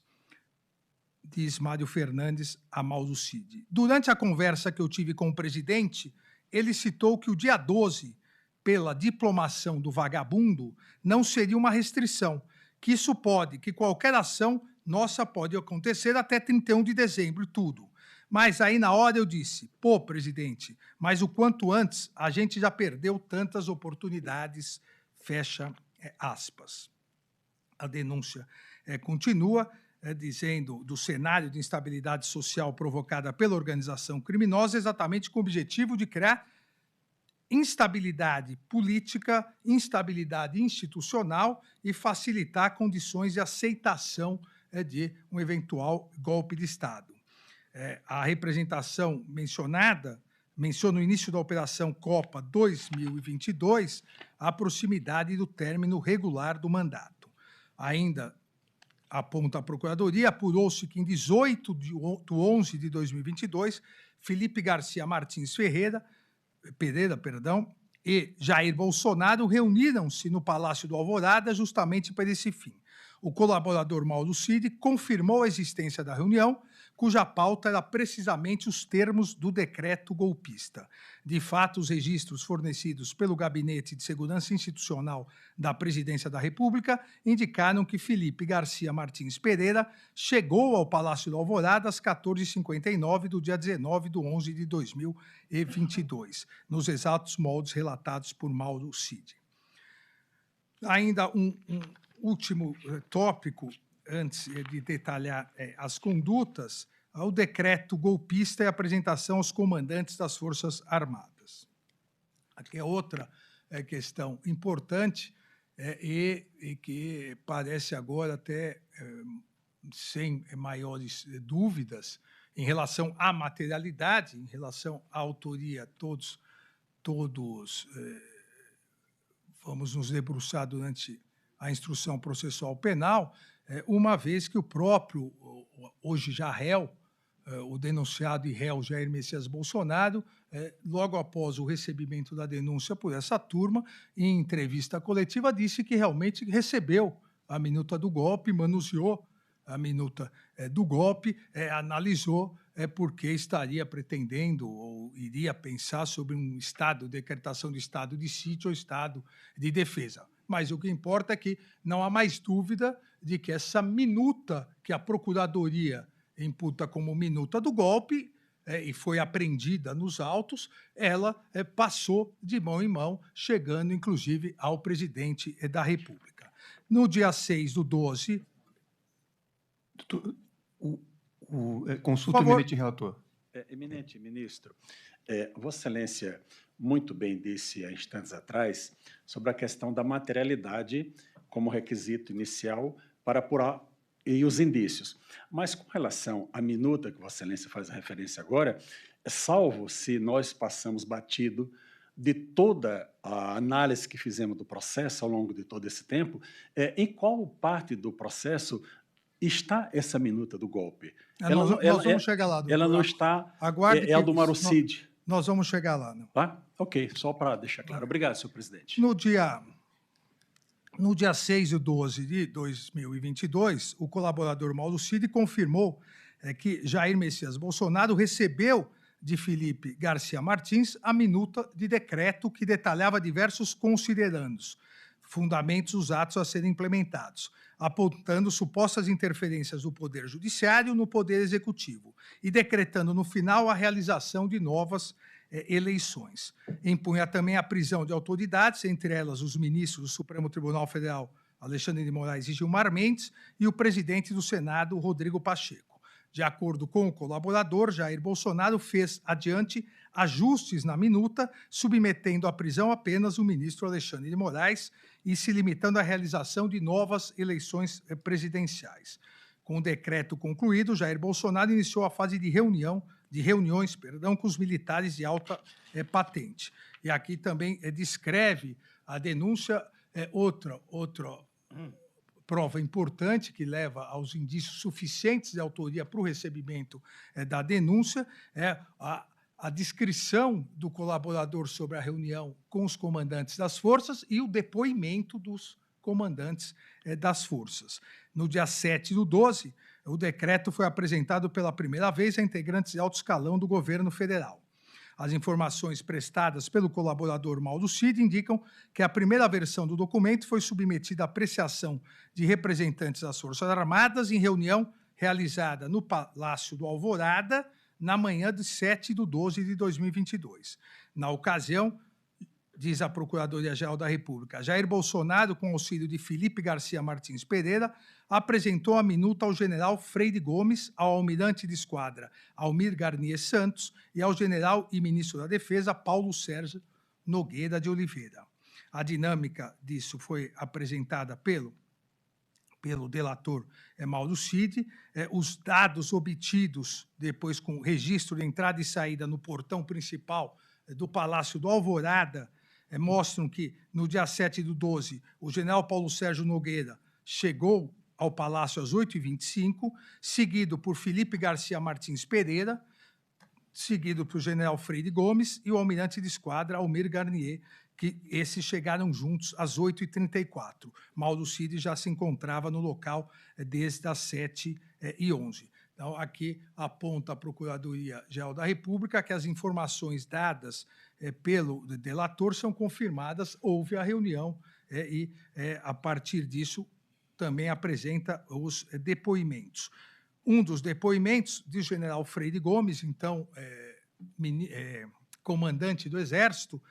S4: diz Mário Fernandes a mal do CID. Durante a conversa que eu tive com o presidente, ele citou que o dia 12, pela diplomação do vagabundo, não seria uma restrição, que isso pode, que qualquer ação nossa pode acontecer até 31 de dezembro, tudo. Mas aí na hora eu disse, pô, presidente, mas o quanto antes a gente já perdeu tantas oportunidades, fecha aspas. A denúncia continua dizendo do cenário de instabilidade social provocada pela organização criminosa, exatamente com o objetivo de criar instabilidade política, instabilidade institucional e facilitar condições de aceitação de um eventual golpe de Estado. A representação mencionada menciona o início da Operação Copa 2022, a proximidade do término regular do mandato. Ainda aponta a Procuradoria, apurou-se que em 18 de 11 de 2022, Felipe Garcia Martins Pereira, e Jair Bolsonaro reuniram-se no Palácio do Alvorada justamente para esse fim. O colaborador Mauro Cid confirmou a existência da reunião, cuja pauta era precisamente os termos do decreto golpista. De fato, os registros fornecidos pelo Gabinete de Segurança Institucional da Presidência da República indicaram que Felipe Garcia Martins Pereira chegou ao Palácio do Alvorada às 14h59 do dia 19 de 11 de 2022, nos exatos moldes relatados por Mauro Cid. Ainda um último tópico, antes de detalhar as condutas, o decreto golpista e a apresentação aos comandantes das Forças Armadas. Aqui é outra questão importante e que parece agora até sem maiores dúvidas em relação à materialidade, em relação à autoria, todos vamos nos debruçar durante a instrução processual penal, uma vez que o próprio, hoje já réu, o denunciado e réu Jair Messias Bolsonaro, logo após o recebimento da denúncia por essa turma, em entrevista coletiva, disse que realmente recebeu a minuta do golpe, manuseou a minuta do golpe, analisou porque estaria pretendendo ou iria pensar sobre um estado, decretação de estado de sítio ou estado de defesa. Mas o que importa é que não há mais dúvida de que essa minuta que a Procuradoria imputa como minuta do golpe e foi apreendida nos autos, ela passou de mão em mão, chegando, inclusive, ao presidente da República. No dia 6/12...
S2: Consulta o eminente relator.
S6: Eminente ministro, Vossa Excelência muito bem disse há instantes atrás sobre a questão da materialidade como requisito inicial para apurar e os indícios. Mas com relação à minuta que Vossa Excelência faz referência agora, salvo se nós passamos batido de toda a análise que fizemos do processo ao longo de todo esse tempo, em qual parte do processo está essa minuta do golpe?
S4: Nós vamos chegar lá.
S6: Ela não está...
S4: Aguarde
S6: é a do Mauro Cid.
S4: Nós vamos chegar lá. Não.
S6: Tá? Ok, só para deixar claro. Obrigado, senhor presidente.
S4: No dia 6/12 de 2022, o colaborador Mauro Cid confirmou que Jair Messias Bolsonaro recebeu de Felipe Garcia Martins a minuta de decreto que detalhava diversos considerandos, fundamentos dos atos a serem implementados, apontando supostas interferências do Poder Judiciário no Poder Executivo e decretando, no final, a realização de novas eleições. Impunha também a prisão de autoridades, entre elas os ministros do Supremo Tribunal Federal, Alexandre de Moraes e Gilmar Mendes, e o presidente do Senado, Rodrigo Pacheco. De acordo com o colaborador, Jair Bolsonaro fez adiante ajustes na minuta, submetendo à prisão apenas o ministro Alexandre de Moraes e se limitando à realização de novas eleições presidenciais. Com o decreto concluído, Jair Bolsonaro iniciou a fase de reuniões com os militares de alta patente. E aqui também descreve a denúncia, outra prova importante que leva aos indícios suficientes de autoria para o recebimento da denúncia, é a descrição do colaborador sobre a reunião com os comandantes das forças e o depoimento dos comandantes das forças. No dia 7/12, o decreto foi apresentado pela primeira vez a integrantes de alto escalão do governo federal. As informações prestadas pelo colaborador Mauro Cid indicam que a primeira versão do documento foi submetida à apreciação de representantes das Forças Armadas em reunião realizada no Palácio do Alvorada, na manhã de 7/12 de 2022. Na ocasião, diz a Procuradoria-Geral da República, Jair Bolsonaro, com auxílio de Felipe Garcia Martins Pereira, apresentou a minuta ao general Freire Gomes, ao almirante de esquadra Almir Garnier Santos e ao general e ministro da Defesa Paulo Sérgio Nogueira de Oliveira. A dinâmica disso foi apresentada pelo delator Mauro Cid, os dados obtidos depois com registro de entrada e saída no portão principal do Palácio do Alvorada mostram que, no dia 7/12, o general Paulo Sérgio Nogueira chegou ao Palácio às 8h25, seguido por Felipe Garcia Martins Pereira, seguido por general Freire Gomes e o almirante de esquadra Almir Garnier, que esses chegaram juntos às 8h34. Mauro Cid já se encontrava no local desde as 7h11. Então, aqui aponta a Procuradoria-Geral da República que as informações dadas pelo delator são confirmadas, houve a reunião e, a partir disso, também apresenta os depoimentos. Um dos depoimentos do general Freire Gomes, então comandante do Exército,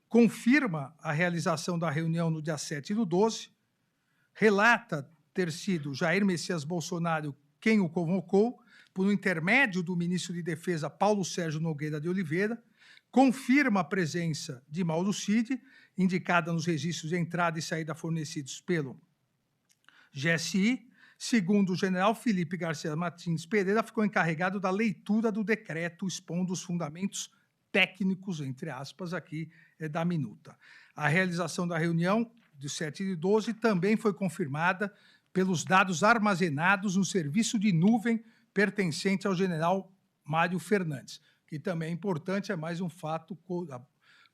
S4: confirma a realização da reunião no dia 7/12, relata ter sido Jair Messias Bolsonaro quem o convocou, por intermédio do ministro de Defesa Paulo Sérgio Nogueira de Oliveira, confirma a presença de Mauro Cid, indicada nos registros de entrada e saída fornecidos pelo GSI. Segundo o general Felipe Garcia Martins Pereira, ficou encarregado da leitura do decreto, expondo os fundamentos técnicos, entre aspas, aqui da minuta. A realização da reunião de 7/12 também foi confirmada pelos dados armazenados no serviço de nuvem pertencente ao general Mário Fernandes, que também é importante, é mais um fato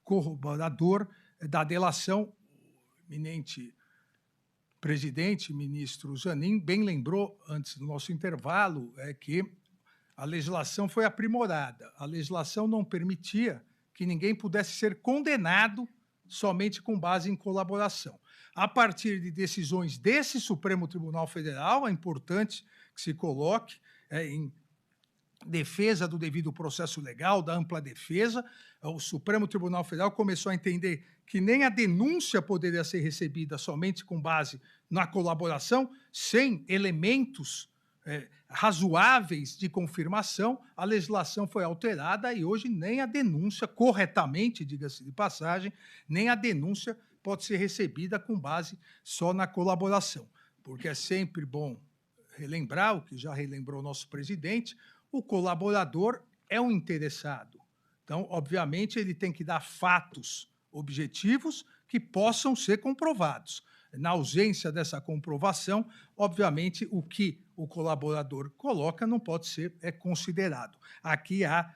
S4: corroborador da delação. O eminente presidente, ministro Zanin, bem lembrou, antes do nosso intervalo, que a legislação foi aprimorada. A legislação não permitia que ninguém pudesse ser condenado somente com base em colaboração. A partir de decisões desse Supremo Tribunal Federal, é importante que se coloque em defesa do devido processo legal, da ampla defesa, o Supremo Tribunal Federal começou a entender que nem a denúncia poderia ser recebida somente com base na colaboração, sem elementos razoáveis de confirmação. A legislação foi alterada e hoje nem a denúncia, corretamente, diga-se de passagem, nem a denúncia pode ser recebida com base só na colaboração, porque é sempre bom relembrar o que já relembrou o nosso presidente: o colaborador é um interessado. Então, obviamente, ele tem que dar fatos objetivos que possam ser comprovados. Na ausência dessa comprovação, obviamente, o que o colaborador coloca não pode ser considerado. Aqui há,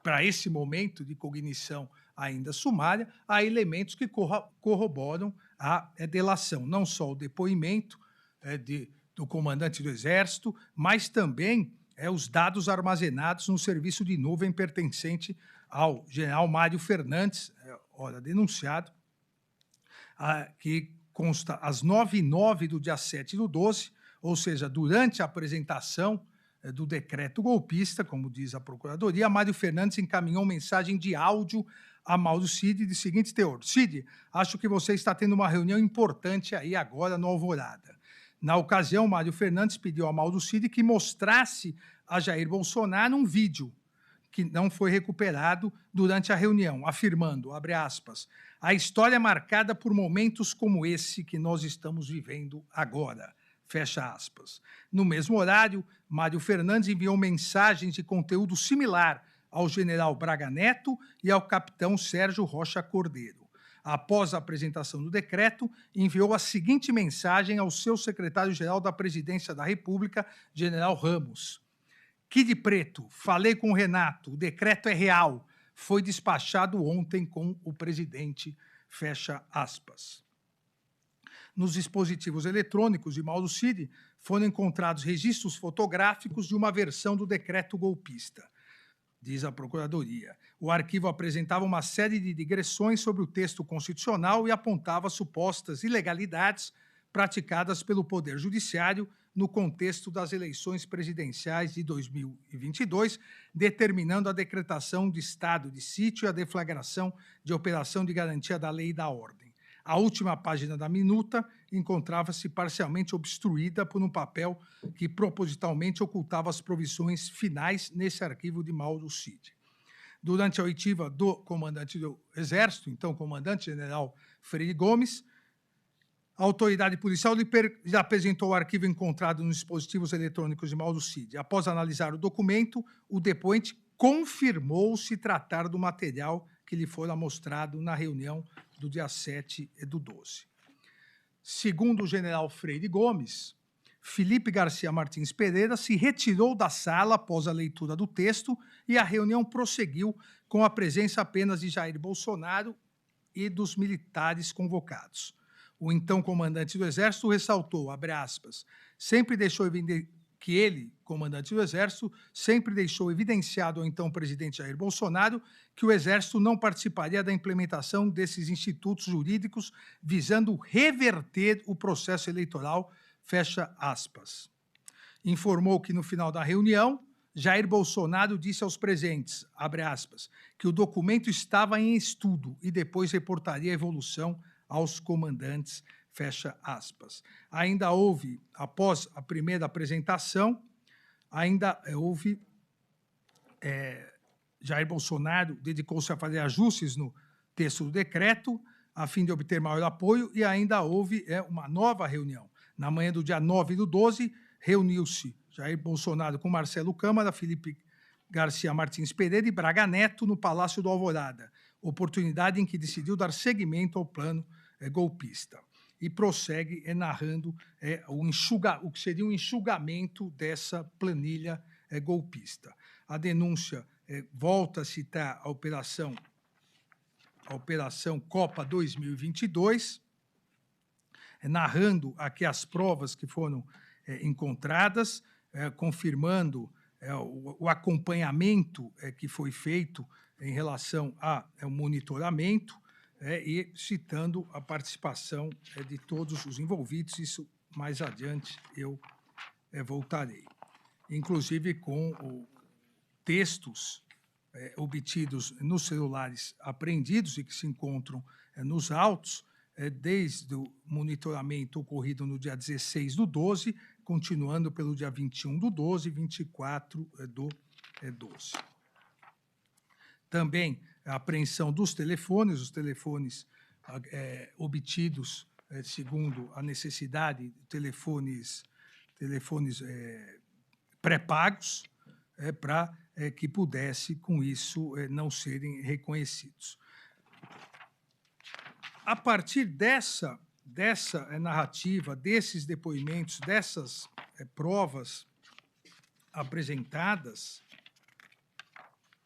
S4: para esse momento de cognição ainda sumária, há elementos que corroboram a delação, não só o depoimento do comandante do Exército, mas também os dados armazenados no serviço de nuvem pertencente ao general Mário Fernandes, ora denunciado, que consta às 9h09 do dia 7/12, ou seja, durante a apresentação do decreto golpista, como diz a Procuradoria, Mário Fernandes encaminhou mensagem de áudio a Mauro Cid de seguinte teor: Cid, acho que você está tendo uma reunião importante aí agora no Alvorada. Na ocasião, Mário Fernandes pediu a Mauro Cid que mostrasse a Jair Bolsonaro um vídeo que não foi recuperado durante a reunião, afirmando, abre aspas, a história é marcada por momentos como esse que nós estamos vivendo agora, fecha aspas. No mesmo horário, Mário Fernandes enviou mensagens de conteúdo similar ao general Braga Neto e ao capitão Sérgio Rocha Cordeiro. Após a apresentação do decreto, enviou a seguinte mensagem ao seu secretário-geral da Presidência da República, general Ramos. Kid Preto, falei com o Renato, o decreto é real, foi despachado ontem com o presidente, fecha aspas. Nos dispositivos eletrônicos de Mauro Cid foram encontrados registros fotográficos de uma versão do decreto golpista, diz a Procuradoria. O arquivo apresentava uma série de digressões sobre o texto constitucional e apontava supostas ilegalidades praticadas pelo Poder Judiciário no contexto das eleições presidenciais de 2022, determinando a decretação de estado de sítio e a deflagração de operação de garantia da lei e da ordem. A última página da minuta encontrava-se parcialmente obstruída por um papel que propositalmente ocultava as provisões finais nesse arquivo de Mauro Cid. Durante a oitiva do comandante do Exército, então comandante-general Freire Gomes, a autoridade policial lhe apresentou o arquivo encontrado nos dispositivos eletrônicos de Mauro Cid. Após analisar o documento, o depoente confirmou se tratar do material que lhe fora mostrado na reunião do dia 7/12. Segundo o general Freire Gomes, Felipe Garcia Martins Pereira se retirou da sala após a leitura do texto e a reunião prosseguiu com a presença apenas de Jair Bolsonaro e dos militares convocados. O então comandante do Exército ressaltou, abre aspas, que ele, comandante do Exército, sempre deixou evidenciado ao então presidente Jair Bolsonaro que o Exército não participaria da implementação desses institutos jurídicos visando reverter o processo eleitoral, fecha aspas. Informou que no final da reunião, Jair Bolsonaro disse aos presentes, abre aspas, que o documento estava em estudo e depois reportaria a evolução aos comandantes, fecha aspas. Ainda houve, após a primeira apresentação, Jair Bolsonaro dedicou-se a fazer ajustes no texto do decreto, a fim de obter maior apoio, e ainda houve uma nova reunião. Na manhã do dia 9/12, reuniu-se Jair Bolsonaro com Marcelo Câmara, Felipe Garcia Martins Pereira e Braga Neto no Palácio do Alvorada, oportunidade em que decidiu dar seguimento ao plano golpista. E prossegue narrando o que seria um enxugamento dessa planilha golpista. A denúncia volta a citar a operação Copa 2022, narrando aqui as provas que foram encontradas, confirmando o acompanhamento que foi feito em relação ao monitoramento, e citando a participação de todos os envolvidos. Isso mais adiante eu voltarei. Inclusive com textos obtidos nos celulares apreendidos e que se encontram nos autos, desde o monitoramento ocorrido no dia 16/12, continuando pelo dia 21/12 e 24/12. Também a apreensão dos telefones, os telefones obtidos segundo a necessidade, telefones pré-pagos, para que pudesse, com isso, não serem reconhecidos. A partir dessa narrativa, desses depoimentos, dessas provas apresentadas,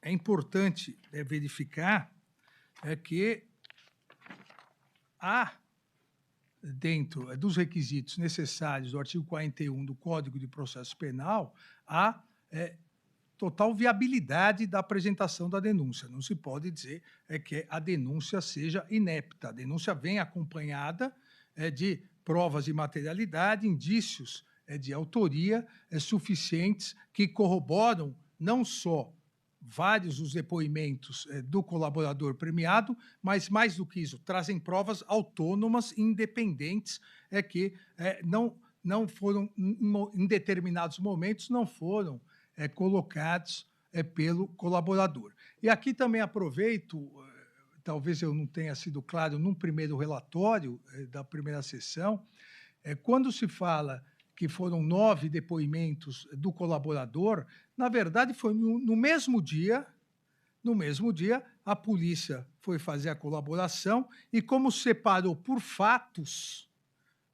S4: é importante verificar que há, dentro dos requisitos necessários do artigo 41 do Código de Processo Penal, há total viabilidade da apresentação da denúncia. Não se pode dizer que a denúncia seja inepta. A denúncia vem acompanhada de provas de materialidade, indícios de autoria suficientes que corroboram não só vários dos depoimentos do colaborador premiado, mas, mais do que isso, trazem provas autônomas e independentes que não foram, em determinados momentos, não foram colocados pelo colaborador. E aqui também aproveito, talvez eu não tenha sido claro num primeiro relatório da primeira sessão, quando se fala que foram 9 depoimentos do colaborador, na verdade foi no mesmo dia No mesmo dia, a polícia foi fazer a colaboração e, como separou por fatos,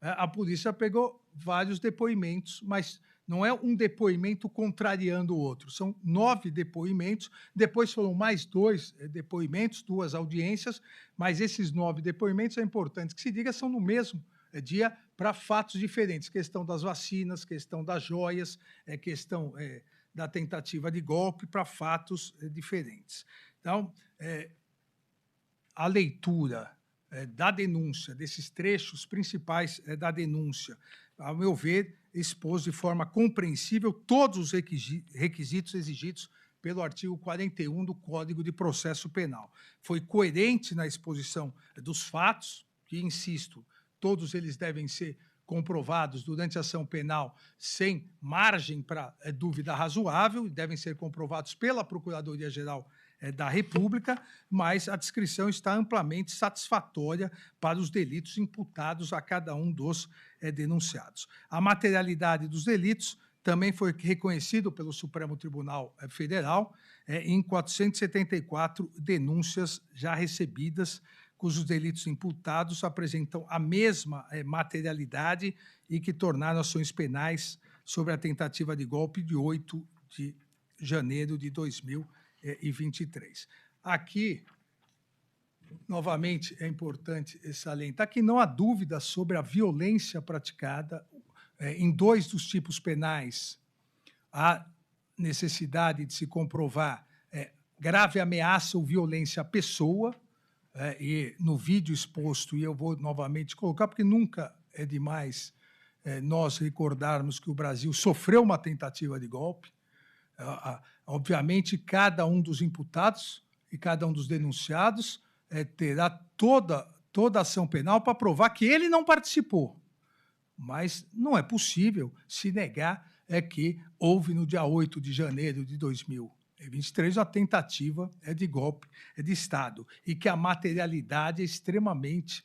S4: a polícia pegou vários depoimentos, mas não é um depoimento contrariando o outro. São 9 depoimentos, depois foram mais 2 depoimentos, 2 audiências, mas esses 9 depoimentos, é importante que se diga, são no mesmo dia para fatos diferentes. Questão das vacinas, questão das joias, questão da tentativa de golpe, para fatos diferentes. Então, a leitura da denúncia, desses trechos principais da denúncia, ao meu ver, expôs de forma compreensível todos os requisitos exigidos pelo artigo 41 do Código de Processo Penal. Foi coerente na exposição dos fatos, que, insisto, todos eles devem ser comprovados durante a ação penal sem margem para dúvida razoável, e devem ser comprovados pela Procuradoria-Geral da República, mas a descrição está amplamente satisfatória para os delitos imputados a cada um dos denunciados. A materialidade dos delitos também foi reconhecido pelo Supremo Tribunal Federal em 474 denúncias já recebidas, cujos delitos imputados apresentam a mesma materialidade e que tornaram ações penais sobre a tentativa de golpe de 8 de janeiro de 2023. Aqui, novamente, é importante salientar que não há dúvida sobre a violência praticada em 2 dos tipos penais. Há necessidade de se comprovar grave ameaça ou violência à pessoa, e no vídeo exposto, e eu vou novamente colocar, porque nunca é demais nós recordarmos que o Brasil sofreu uma tentativa de golpe. Obviamente, cada um dos imputados e cada um dos denunciados terá toda a ação penal para provar que ele não participou. Mas não é possível se negar que houve, no dia 8 de janeiro de 2023, a tentativa de golpe de Estado e que a materialidade é extremamente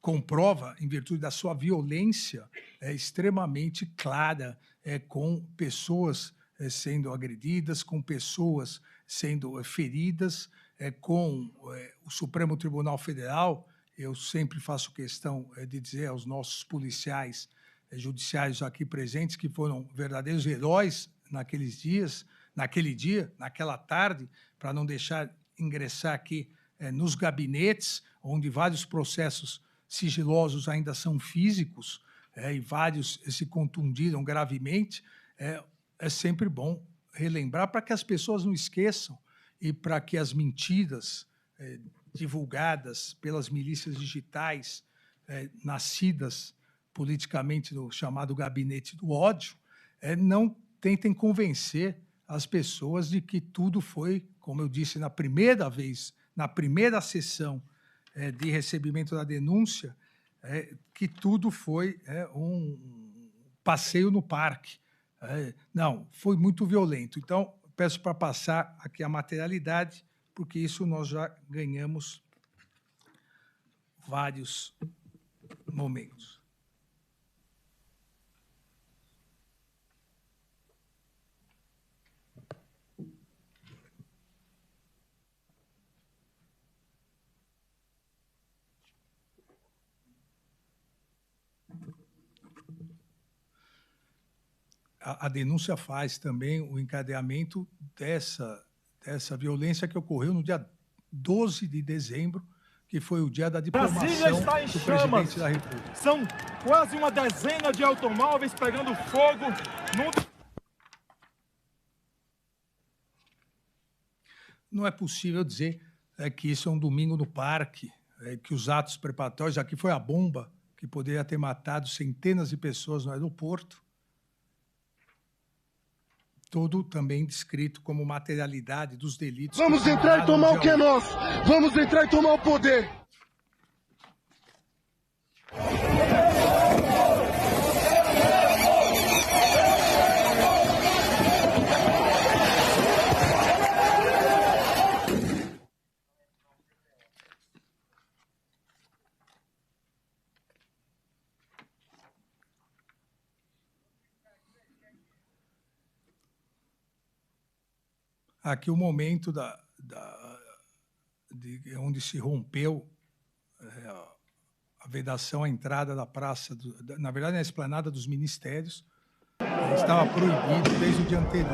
S4: comprova, em virtude da sua violência, extremamente clara, com pessoas sendo agredidas, com pessoas sendo feridas, com o Supremo Tribunal Federal. Eu sempre faço questão de dizer aos nossos policiais judiciários aqui presentes que foram verdadeiros heróis naqueles dias, naquele dia, naquela tarde, para não deixar ingressar aqui nos gabinetes, onde vários processos sigilosos ainda são físicos, e vários se contundiram gravemente. É sempre bom relembrar para que as pessoas não esqueçam e para que as mentiras divulgadas pelas milícias digitais nascidas politicamente no chamado gabinete do ódio não tentem convencer as pessoas de que tudo foi, como eu disse na primeira vez, na primeira sessão de recebimento da denúncia, que tudo foi um passeio no parque. Não, foi muito violento. Então, peço para passar aqui a materialidade, porque isso nós já ganhamos vários momentos. A denúncia faz também o encadeamento dessa violência que ocorreu no dia 12 de dezembro, que foi o dia da diplomação do presidente da República.
S7: São quase uma dezena de automóveis pegando fogo
S4: Não é possível dizer que isso é um domingo no parque, que os atos preparatórios, aqui foi a bomba que poderia ter matado centenas de pessoas no aeroporto, todo também descrito como materialidade dos delitos.
S8: Vamos entrar e tomar o que é nosso! Vamos entrar e tomar o poder!
S4: aqui o momento onde se rompeu a vedação à entrada da praça, na verdade, na esplanada dos ministérios, estava proibido desde o dia anterior.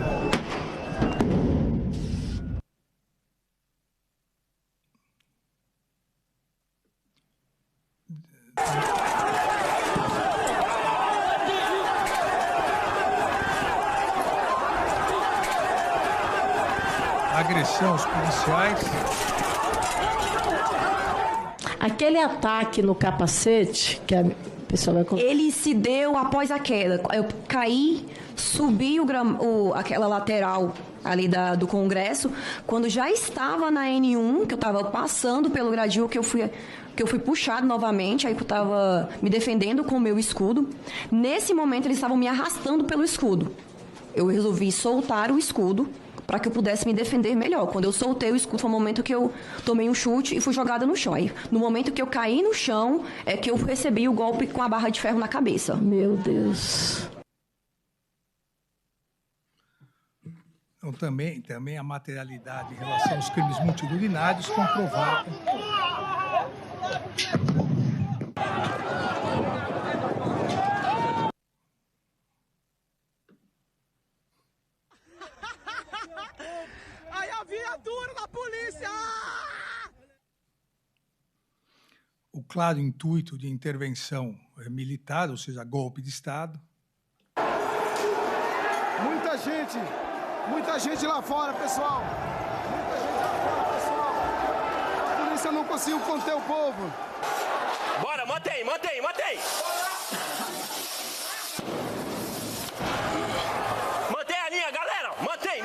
S4: Agressão aos policiais.
S9: Aquele ataque no capacete, que a pessoa vai contar, ele se deu após a queda. Eu caí, subi aquela lateral ali do Congresso, quando já estava na N1, que eu estava passando pelo gradil, que eu fui puxado novamente, aí que eu estava me defendendo com o meu escudo. Nesse momento, eles estavam me arrastando pelo escudo. Eu resolvi soltar o escudo para que eu pudesse me defender melhor. Quando eu soltei o escudo, foi o momento que eu tomei um chute e fui jogada no chão. Aí, no momento que eu caí no chão, é que eu recebi o golpe com a barra de ferro na cabeça. Meu Deus.
S4: Então, também a materialidade em relação aos crimes multitudinários comprovada.
S8: Aí a viatura da polícia!
S4: O claro intuito de intervenção militar, ou seja, golpe de Estado.
S8: Muita gente lá fora, pessoal. Muita gente lá fora, pessoal. A polícia não conseguiu conter o povo.
S7: Bora, mantém! Mantém a linha, galera! Mantém!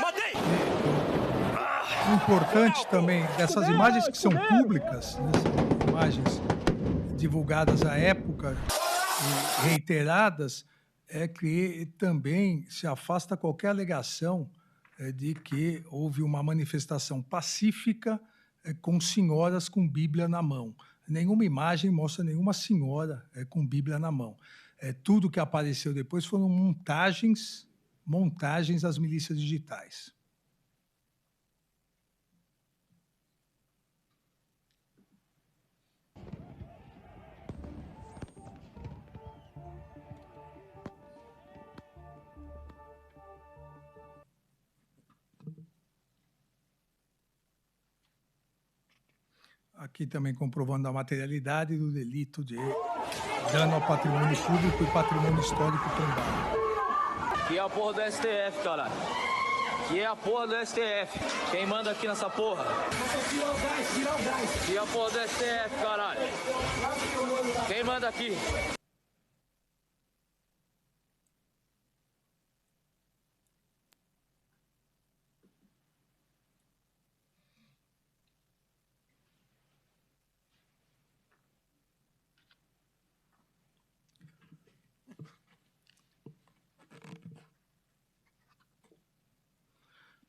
S4: O importante também dessas imagens que são públicas, né, são imagens divulgadas à época e reiteradas, é que também se afasta qualquer alegação de que houve uma manifestação pacífica com senhoras com Bíblia na mão. Nenhuma imagem mostra nenhuma senhora com Bíblia na mão. Tudo que apareceu depois foram montagens das milícias digitais. Aqui também comprovando a materialidade do delito de dano ao patrimônio público e patrimônio histórico tombado.
S10: Que é a porra do STF, caralho. Que é a porra do STF. Quem manda aqui nessa porra? Tira o gás. Que é a porra do STF, caralho. Quem manda aqui?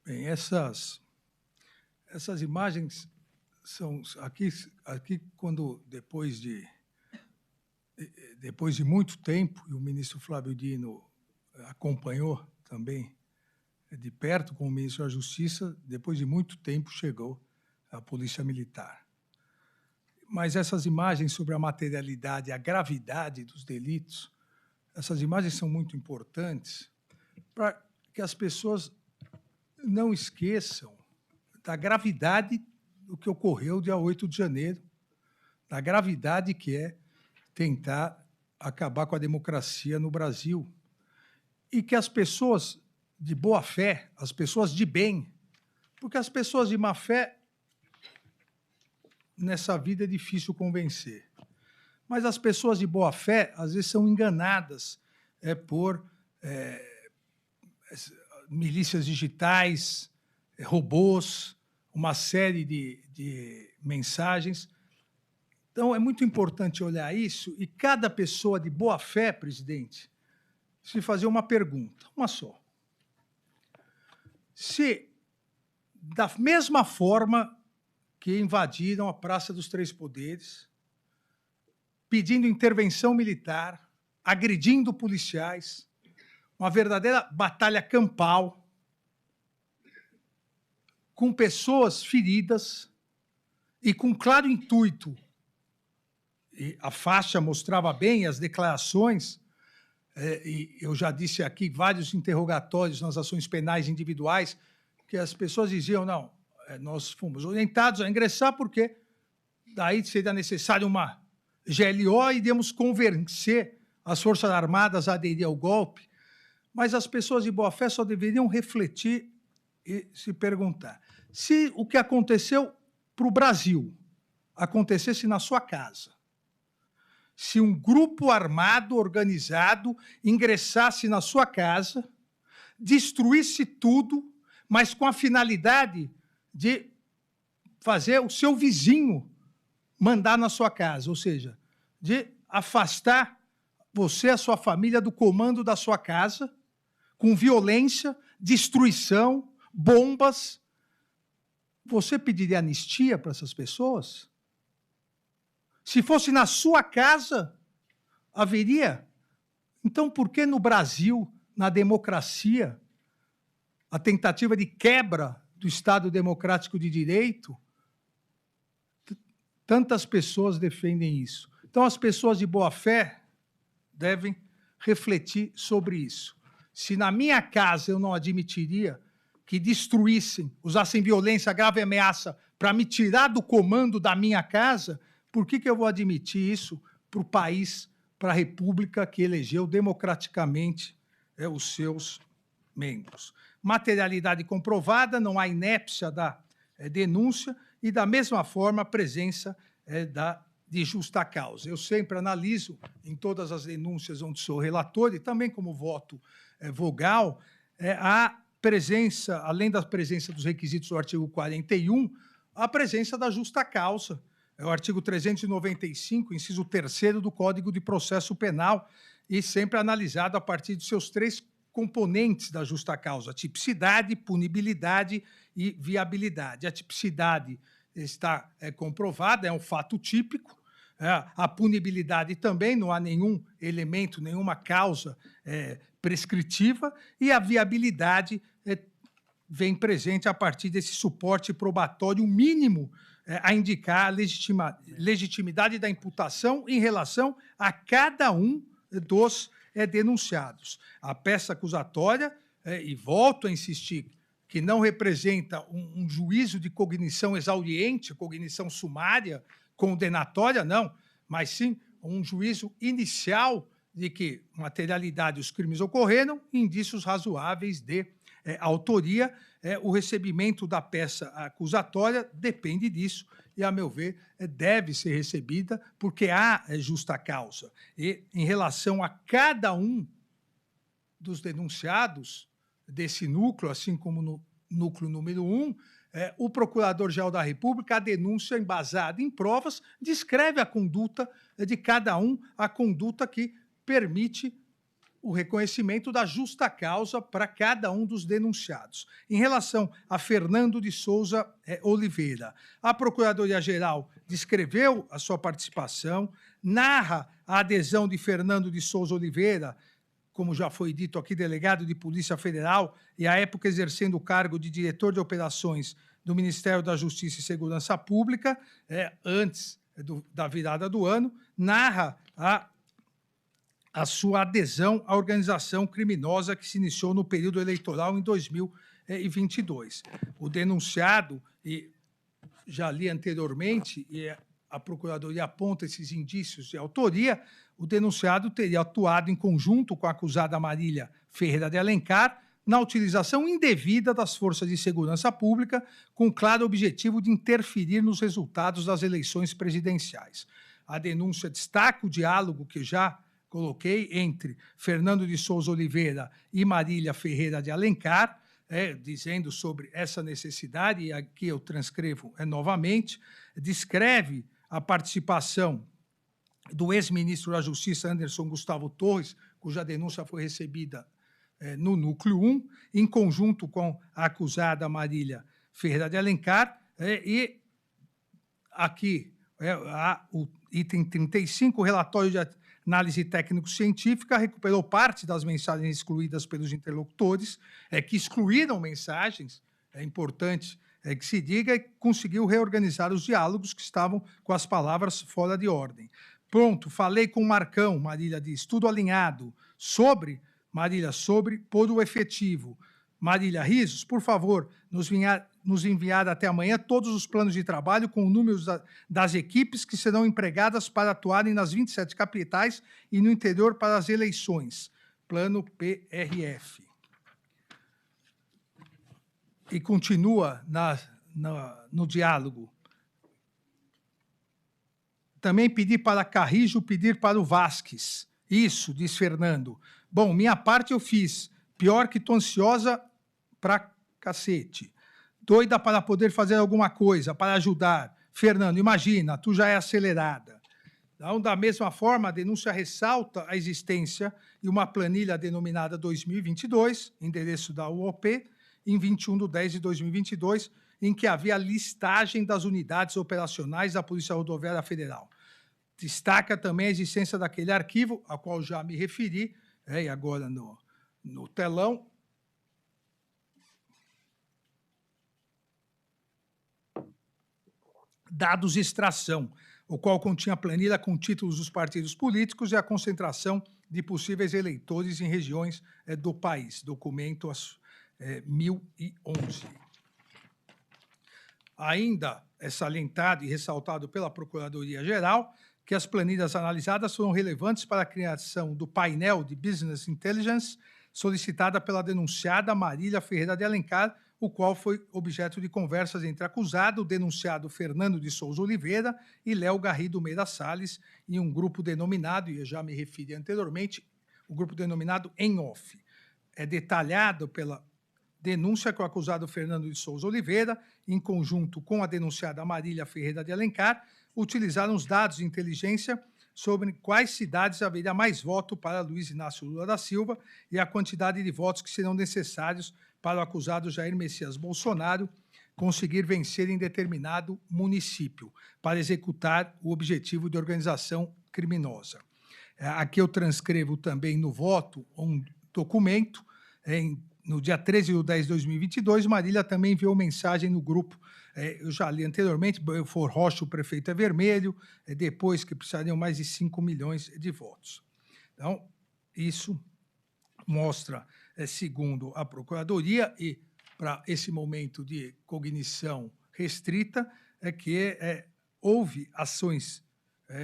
S4: Bem, essas imagens são aqui quando depois de muito tempo, e o ministro Flávio Dino acompanhou também de perto com o ministro da Justiça, depois de muito tempo chegou a Polícia Militar. Mas essas imagens sobre a materialidade e a gravidade dos delitos, essas imagens são muito importantes para que as pessoas não esqueçam da gravidade do que ocorreu dia 8 de janeiro, da gravidade que é tentar acabar com a democracia no Brasil. E que as pessoas de boa fé, as pessoas de bem, porque as pessoas de má fé, nessa vida é difícil convencer. Mas as pessoas de boa fé, às vezes, são enganadas por milícias digitais, robôs, uma série de mensagens. Então, é muito importante olhar isso e cada pessoa de boa fé, presidente, se fazer uma pergunta, uma só. Se, da mesma forma que invadiram a Praça dos Três Poderes, pedindo intervenção militar, agredindo policiais, uma verdadeira batalha campal, com pessoas feridas e com claro intuito. E a faixa mostrava bem as declarações, e eu já disse aqui vários interrogatórios nas ações penais individuais, que as pessoas diziam, não, nós fomos orientados a ingressar porque daí seria necessário uma GLO e iríamos convencer as Forças Armadas a aderir ao golpe. Mas as pessoas de boa-fé só deveriam refletir e se perguntar se o que aconteceu para o Brasil acontecesse na sua casa, se um grupo armado, organizado, ingressasse na sua casa, destruísse tudo, mas com a finalidade de fazer o seu vizinho mandar na sua casa, ou seja, de afastar você e a sua família do comando da sua casa, com violência, destruição, bombas. Você pediria anistia para essas pessoas? Se fosse na sua casa, haveria. Então, por que no Brasil, na democracia, a tentativa de quebra do Estado Democrático de Direito, tantas pessoas defendem isso? Então, as pessoas de boa-fé devem refletir sobre isso. Se na minha casa eu não admitiria que destruíssem, usassem violência, grave ameaça para me tirar do comando da minha casa, por que eu vou admitir isso para o país, para a república que elegeu democraticamente os seus membros? Materialidade comprovada, não há inépcia da denúncia e, da mesma forma, a presença de justa causa. Eu sempre analiso, em todas as denúncias onde sou relator, e também como voto vogal, a presença, além da presença dos requisitos do artigo 41, a presença da justa causa. É o artigo 395, inciso 3º do Código de Processo Penal, e sempre analisado a partir de seus 3 componentes da justa causa: tipicidade, punibilidade e viabilidade. A tipicidade está comprovada, é um fato típico. A punibilidade também, não há nenhum elemento, nenhuma causa prescritiva, e a viabilidade vem presente a partir desse suporte probatório mínimo a indicar a legitimidade da imputação em relação a cada um dos denunciados. A peça acusatória, e volto a insistir, que não representa um juízo de cognição exauriente, cognição sumária, condenatória, não, mas sim um juízo inicial de que materialidade os crimes ocorreram, indícios razoáveis de autoria. O recebimento da peça acusatória depende disso e, a meu ver, deve ser recebida porque há justa causa. E, em relação a cada um dos denunciados desse núcleo, assim como no núcleo número 1, o Procurador-Geral da República, a denúncia embasada em provas, descreve a conduta de cada um, a conduta que permite o reconhecimento da justa causa para cada um dos denunciados. Em relação a Fernando de Souza Oliveira, a Procuradoria-Geral descreveu a sua participação, narra a adesão de Fernando de Souza Oliveira, como já foi dito aqui, delegado de Polícia Federal, e à época exercendo o cargo de diretor de operações do Ministério da Justiça e Segurança Pública, antes da virada do ano, narra a sua adesão à organização criminosa que se iniciou no período eleitoral em 2022. O denunciado, e já li anteriormente, e a Procuradoria aponta esses indícios de autoria, o denunciado teria atuado em conjunto com a acusada Marília Ferreira de Alencar na utilização indevida das forças de segurança pública, com o claro objetivo de interferir nos resultados das eleições presidenciais. A denúncia destaca o diálogo que já coloquei entre Fernando de Souza Oliveira e Marília Ferreira de Alencar, dizendo sobre essa necessidade, e aqui eu transcrevo novamente, descreve a participação do ex-ministro da Justiça, Anderson Gustavo Torres, cuja denúncia foi recebida no Núcleo 1, em conjunto com a acusada Marília Ferreira de Alencar, e aqui o item 35, relatório de análise técnico-científica, recuperou parte das mensagens excluídas pelos interlocutores, que excluíram mensagens, é importante que se diga, e conseguiu reorganizar os diálogos que estavam com as palavras fora de ordem. Pronto, falei com o Marcão, Marília diz, tudo alinhado. Sobre, Marília, sobre por o efetivo. Marília, risos, por favor, nos enviar até amanhã todos os planos de trabalho com números das equipes que serão empregadas para atuarem nas 27 capitais e no interior para as eleições. Plano PRF. E continua no diálogo. Também pedi para Carrijo, pedir para o Vasques. Isso, diz Fernando. Bom, minha parte eu fiz. Pior que tô ansiosa pra cacete. Doida para poder fazer alguma coisa, para ajudar. Fernando, imagina, tu já é acelerada. Então, da mesma forma, a denúncia ressalta a existência de uma planilha denominada 2022, endereço da UOP, em 21/10/2022, em que havia a listagem das unidades operacionais da Polícia Rodoviária Federal. Destaca também a existência daquele arquivo, ao qual já me referi, e agora no telão. Dados extração, o qual continha a planilha com títulos dos partidos políticos e a concentração de possíveis eleitores em regiões do país. Documento 1011. Ainda é salientado e ressaltado pela Procuradoria-Geral que as planilhas analisadas foram relevantes para a criação do painel de Business Intelligence solicitada pela denunciada Marília Ferreira de Alencar, o qual foi objeto de conversas entre acusado, o denunciado Fernando de Souza Oliveira e Léo Garrido Meira Salles, em um grupo denominado, e eu já me referi anteriormente, o grupo denominado Em Off. É detalhado pela denúncia que o acusado Fernando de Souza Oliveira, em conjunto com a denunciada Marília Ferreira de Alencar, utilizaram os dados de inteligência sobre quais cidades haveria mais voto para Luiz Inácio Lula da Silva e a quantidade de votos que serão necessários para o acusado Jair Messias Bolsonaro conseguir vencer em determinado município, para executar o objetivo de organização criminosa. Aqui eu transcrevo também no voto um documento. No dia 13/10/2022, Marília também enviou mensagem no grupo. Eu já li anteriormente, For Rocha, o prefeito é vermelho, depois que precisariam mais de 5 milhões de votos. Então, isso mostra, segundo a Procuradoria, e para esse momento de cognição restrita, que houve ações,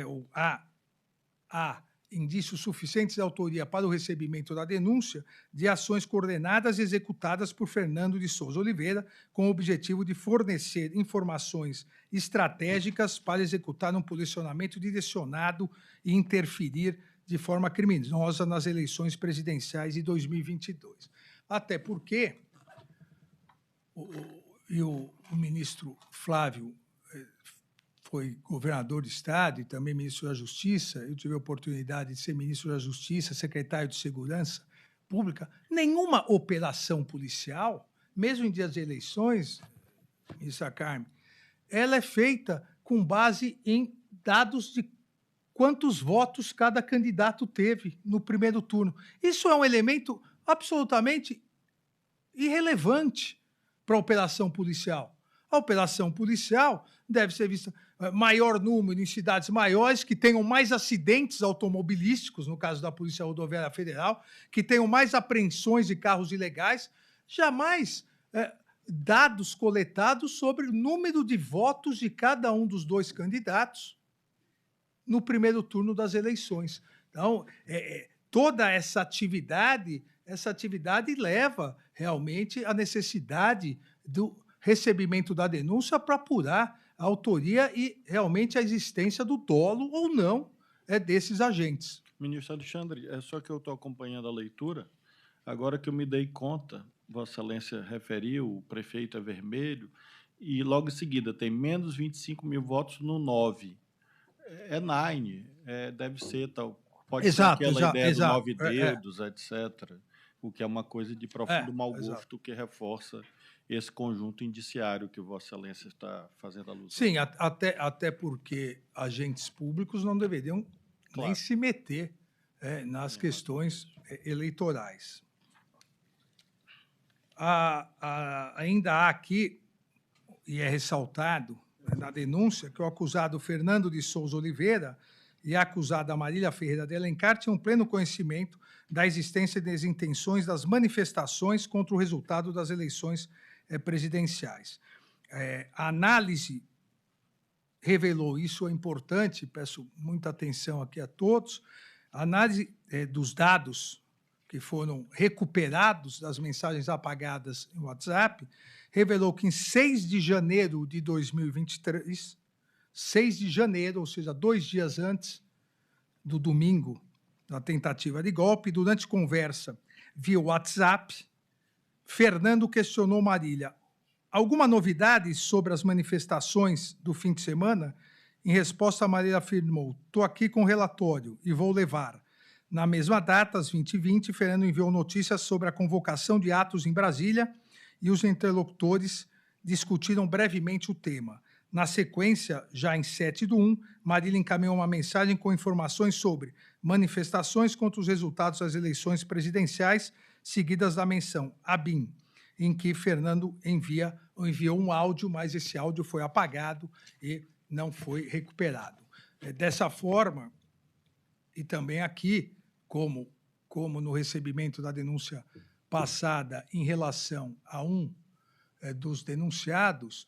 S4: ou há indícios suficientes de autoria para o recebimento da denúncia de ações coordenadas e executadas por Fernando de Souza Oliveira, com o objetivo de fornecer informações estratégicas para executar um posicionamento direcionado e interferir de forma criminosa nas eleições presidenciais de 2022. Até porque o ministro Flávio foi governador de Estado e também ministro da Justiça. Eu tive a oportunidade de ser ministro da Justiça, secretário de Segurança Pública. Nenhuma operação policial, mesmo em dias de eleições, ministra Carmen, ela é feita com base em dados de quantos votos cada candidato teve no primeiro turno. Isso é um elemento absolutamente irrelevante para a operação policial. A operação policial deve ser vista maior número em cidades maiores, que tenham mais acidentes automobilísticos, no caso da Polícia Rodoviária Federal, que tenham mais apreensões de carros ilegais, jamais dados coletados sobre o número de votos de cada um dos dois candidatos no primeiro turno das eleições. Então, toda essa atividade leva realmente à necessidade do recebimento da denúncia para apurar a autoria e realmente a existência do dolo ou não desses agentes.
S1: Ministro Alexandre, é só que eu estou acompanhando a leitura, agora que eu me dei conta, Vossa Excelência referiu, o prefeito é vermelho, e logo em seguida tem menos 25 mil votos no 9. É 9, deve ser tal. Pode ser aquela ideia do 9 dedos, etc., o que é uma coisa de profundo mau gosto que reforça esse conjunto indiciário que Vossa Excelência está fazendo alusão.
S4: Sim, até porque agentes públicos não deveriam nem se meter nas questões eleitorais. Ainda há aqui e é ressaltado na denúncia que o acusado Fernando de Souza Oliveira e a acusada Marília Ferreira de Alencar tinham pleno conhecimento da existência e das intenções das manifestações contra o resultado das eleições presidenciais. A análise revelou, isso é importante, peço muita atenção aqui a todos, a análise dos dados que foram recuperados das mensagens apagadas em WhatsApp, revelou que em 6 de janeiro de 2023, 6 de janeiro, ou seja, 2 dias antes do domingo da tentativa de golpe, durante conversa via WhatsApp, Fernando questionou Marília: alguma novidade sobre as manifestações do fim de semana? Em resposta, Marília afirmou: estou aqui com o relatório e vou levar. Na mesma data, às 20h20, Fernando enviou notícias sobre a convocação de atos em Brasília e os interlocutores discutiram brevemente o tema. Na sequência, já em 7/1, Marília encaminhou uma mensagem com informações sobre manifestações contra os resultados das eleições presidenciais, seguidas da menção ABIN, em que Fernando enviou um áudio, mas esse áudio foi apagado e não foi recuperado. Dessa forma, e também aqui, como no recebimento da denúncia passada em relação a um dos denunciados,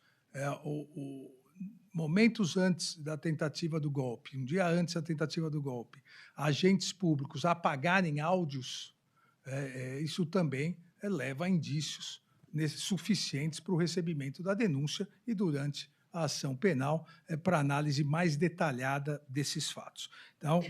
S4: momentos antes da tentativa do golpe, um dia antes da tentativa do golpe, agentes públicos apagarem áudios, isso também leva a indícios suficientes para o recebimento da denúncia e durante a ação penal para análise mais detalhada desses fatos. Então,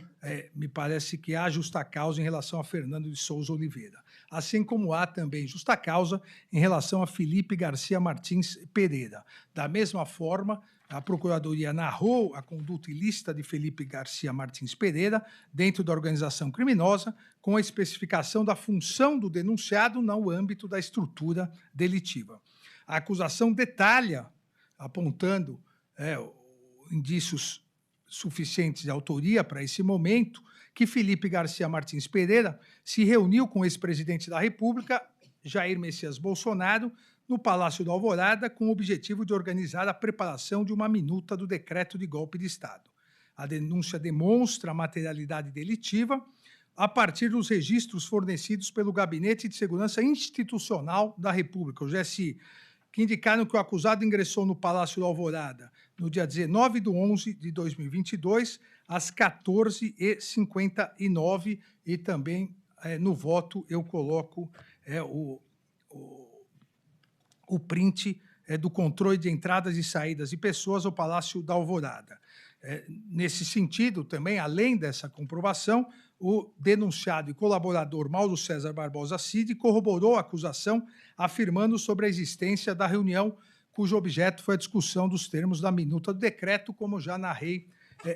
S4: me parece que há justa causa em relação a Fernando de Souza Oliveira, assim como há também justa causa em relação a Felipe Garcia Martins Pereira. Da mesma forma, a Procuradoria narrou a conduta ilícita de Felipe Garcia Martins Pereira dentro da organização criminosa, com a especificação da função do denunciado no âmbito da estrutura delitiva. A acusação detalha, apontando indícios suficientes de autoria para esse momento, que Felipe Garcia Martins Pereira se reuniu com o ex-presidente da República, Jair Messias Bolsonaro, no Palácio da Alvorada, com o objetivo de organizar a preparação de uma minuta do decreto de golpe de Estado. A denúncia demonstra a materialidade delitiva a partir dos registros fornecidos pelo Gabinete de Segurança Institucional da República, o GSI, que indicaram que o acusado ingressou no Palácio da Alvorada no dia 19/11/2022, às 14h59, e também no voto eu coloco o print do controle de entradas e saídas de pessoas ao Palácio da Alvorada. Nesse sentido, também, além dessa comprovação, o denunciado e colaborador Mauro César Barbosa Cid corroborou a acusação, afirmando sobre a existência da reunião cujo objeto foi a discussão dos termos da minuta do decreto, como já narrei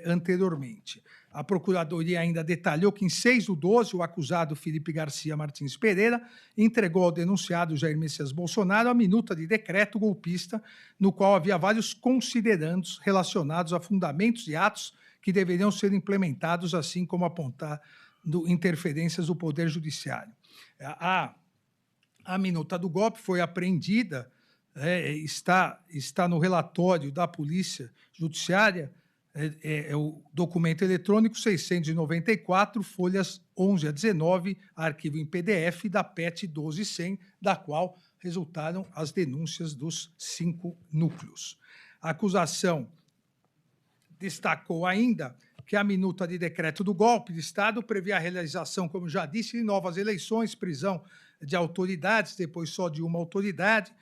S4: anteriormente. A Procuradoria ainda detalhou que, em 6/12, o acusado Felipe Garcia Martins Pereira entregou ao denunciado Jair Messias Bolsonaro a minuta de decreto golpista, no qual havia vários considerandos relacionados a fundamentos e atos que deveriam ser implementados, assim como apontando interferências do Poder Judiciário. A minuta do golpe foi apreendida, está no relatório da Polícia Judiciária, o documento eletrônico 694, folhas 11 a 19, arquivo em PDF da PET 12100, da qual resultaram as denúncias dos 5 núcleos. A acusação destacou ainda que a minuta de decreto do golpe de Estado previa a realização, como já disse, de novas eleições, prisão de autoridades, depois só de uma autoridade,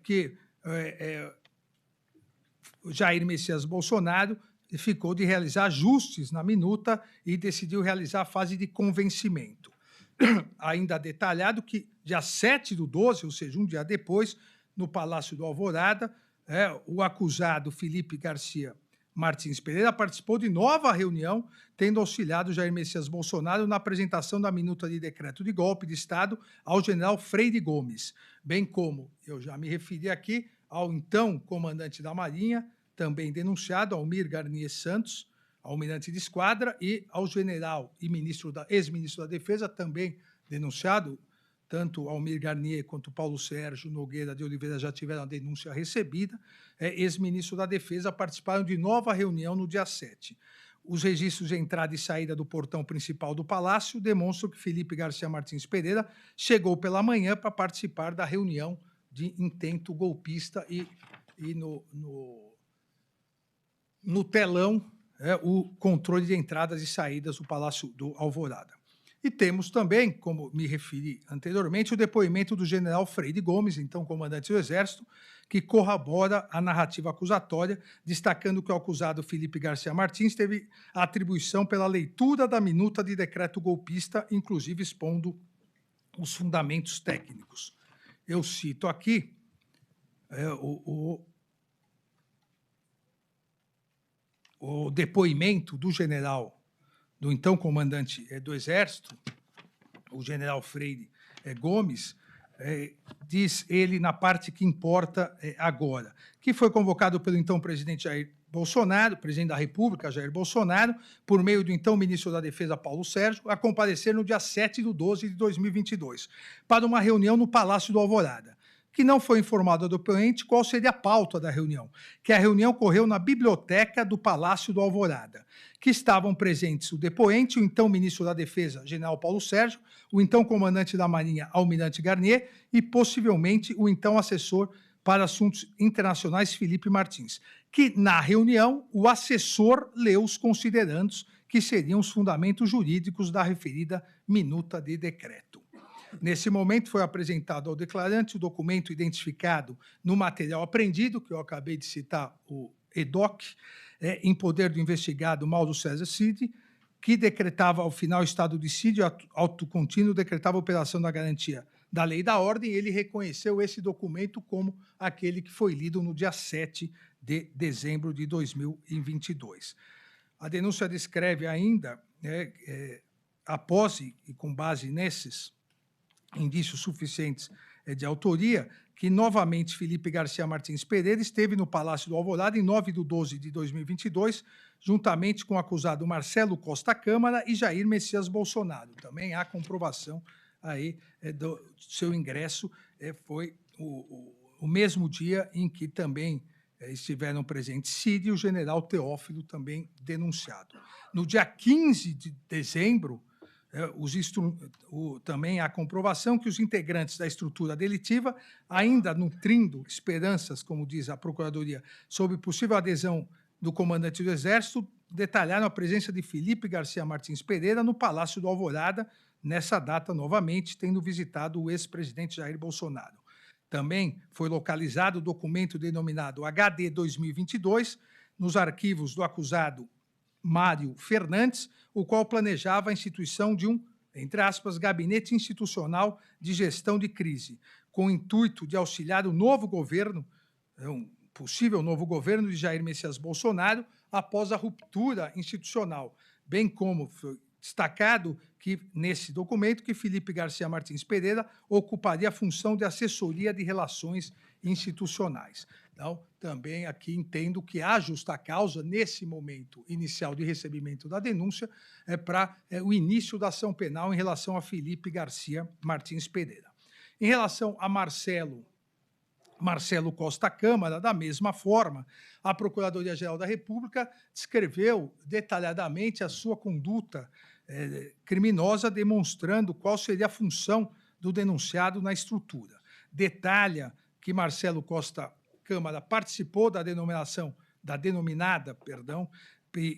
S4: que Jair Messias Bolsonaro ficou de realizar ajustes na minuta e decidiu realizar a fase de convencimento. Ainda detalhado que, dia 7/12, ou seja, um dia depois, no Palácio do Alvorada, o acusado Felipe Garcia Martins Pereira participou de nova reunião, tendo auxiliado Jair Messias Bolsonaro na apresentação da minuta de decreto de golpe de Estado ao general Freire Gomes, bem como, eu já me referi aqui, ao então comandante da Marinha, também denunciado, Almir Garnier Santos, almirante de esquadra, e ao general e ex-ministro da Defesa, também denunciado, tanto Almir Garnier quanto Paulo Sérgio Nogueira de Oliveira já tiveram a denúncia recebida. Ex-ministro da Defesa participaram de nova reunião no dia 7. Os registros de entrada e saída do portão principal do Palácio demonstram que Felipe Garcia Martins Pereira chegou pela manhã para participar da reunião de intento golpista e no telão o controle de entradas e saídas do Palácio do Alvorada. E temos também, como me referi anteriormente, o depoimento do general Freire Gomes, então comandante do Exército, que corrobora a narrativa acusatória, destacando que o acusado Felipe Garcia Martins teve a atribuição pela leitura da minuta de decreto golpista, inclusive expondo os fundamentos técnicos. Eu cito aqui o depoimento do general, do então comandante do Exército, o general Freire Gomes, diz ele na parte que importa agora, que foi convocado pelo então presidente Jair Bolsonaro, presidente da República, Jair Bolsonaro, por meio do então ministro da Defesa, Paulo Sérgio, a comparecer no dia 7/12 de 2022, para uma reunião no Palácio do Alvorada, que não foi informado ao depoente qual seria a pauta da reunião, que a reunião ocorreu na biblioteca do Palácio do Alvorada, que estavam presentes o depoente, o então ministro da Defesa, general Paulo Sérgio, o então comandante da Marinha, almirante Garnier, e possivelmente o então assessor para assuntos internacionais, Felipe Martins, que, na reunião, o assessor leu os considerandos que seriam os fundamentos jurídicos da referida minuta de decreto. Nesse momento, foi apresentado ao declarante o documento identificado no material apreendido, que eu acabei de citar, o EDOC, em poder do investigado Mauro César Cid, que decretava, ao final, estado de sítio autocontínuo, decretava a operação da garantia da lei e da ordem, e ele reconheceu esse documento como aquele que foi lido no dia 7 de dezembro de 2022. A denúncia descreve ainda, após e com base nesses indícios suficientes de autoria, que novamente Felipe Garcia Martins Pereira esteve no Palácio do Alvorada em 9/12 de 2022, juntamente com o acusado Marcelo Costa Câmara e Jair Messias Bolsonaro. Também há comprovação aí do seu ingresso, foi o mesmo dia em que também estiveram presentes Cid e o general Teófilo, também denunciado. No dia 15 de dezembro, também há comprovação que os integrantes da estrutura delitiva, ainda nutrindo esperanças, como diz a Procuradoria, sobre possível adesão do comandante do Exército, detalharam a presença de Felipe Garcia Martins Pereira no Palácio do Alvorada, nessa data, novamente, tendo visitado o ex-presidente Jair Bolsonaro. Também foi localizado o documento denominado HD 2022 nos arquivos do acusado Mário Fernandes, o qual planejava a instituição de um, entre aspas, gabinete institucional de gestão de crise, com o intuito de auxiliar o novo governo, um possível novo governo de Jair Messias Bolsonaro, após a ruptura institucional, bem como foi destacado que, nesse documento, que Felipe Garcia Martins Pereira ocuparia a função de assessoria de relações institucionais. Então, também aqui entendo que há justa causa, nesse momento inicial de recebimento da denúncia, para o início da ação penal em relação a Felipe Garcia Martins Pereira. Em relação a Marcelo Costa Câmara, da mesma forma, a Procuradoria-Geral da República descreveu detalhadamente a sua conduta criminosa, demonstrando qual seria a função do denunciado na estrutura. Detalha que Marcelo Costa Câmara participou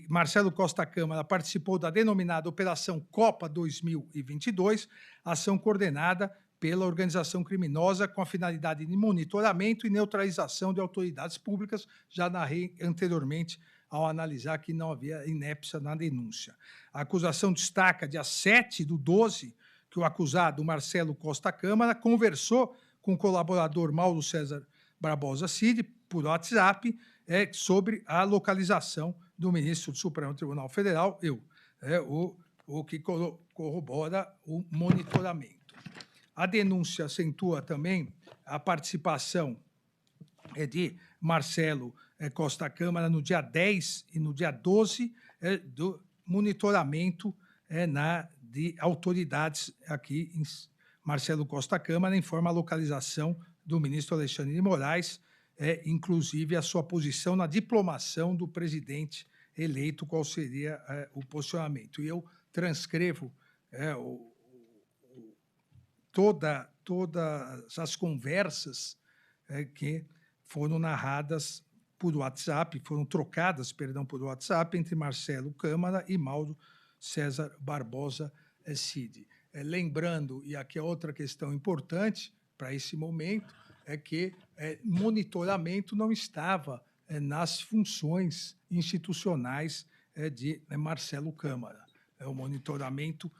S4: Marcelo Costa Câmara participou da denominada Operação Copa 2022, ação coordenada pela organização criminosa com a finalidade de monitoramento e neutralização de autoridades públicas. Já narrei anteriormente ao analisar que não havia inépcia na denúncia. A acusação destaca, dia 7/12, que o acusado Marcelo Costa Câmara conversou com o colaborador Mauro César Barbosa Cid, por WhatsApp, sobre a localização do ministro do Supremo Tribunal Federal, o que corrobora o monitoramento. A denúncia acentua também a participação de Marcelo Costa Câmara no dia 10 e no dia 12 do monitoramento de autoridades aqui Marcelo Costa Câmara informa a localização do ministro Alexandre de Moraes, inclusive a sua posição na diplomação do presidente eleito, qual seria o posicionamento. E eu transcrevo todas as conversas que foram narradas por WhatsApp, foram trocadas, por WhatsApp, entre Marcelo Câmara e Mauro César Barbosa Cid. Lembrando, e aqui é outra questão importante para esse momento, é que monitoramento não estava nas funções institucionais de Marcelo Câmara. O monitoramento,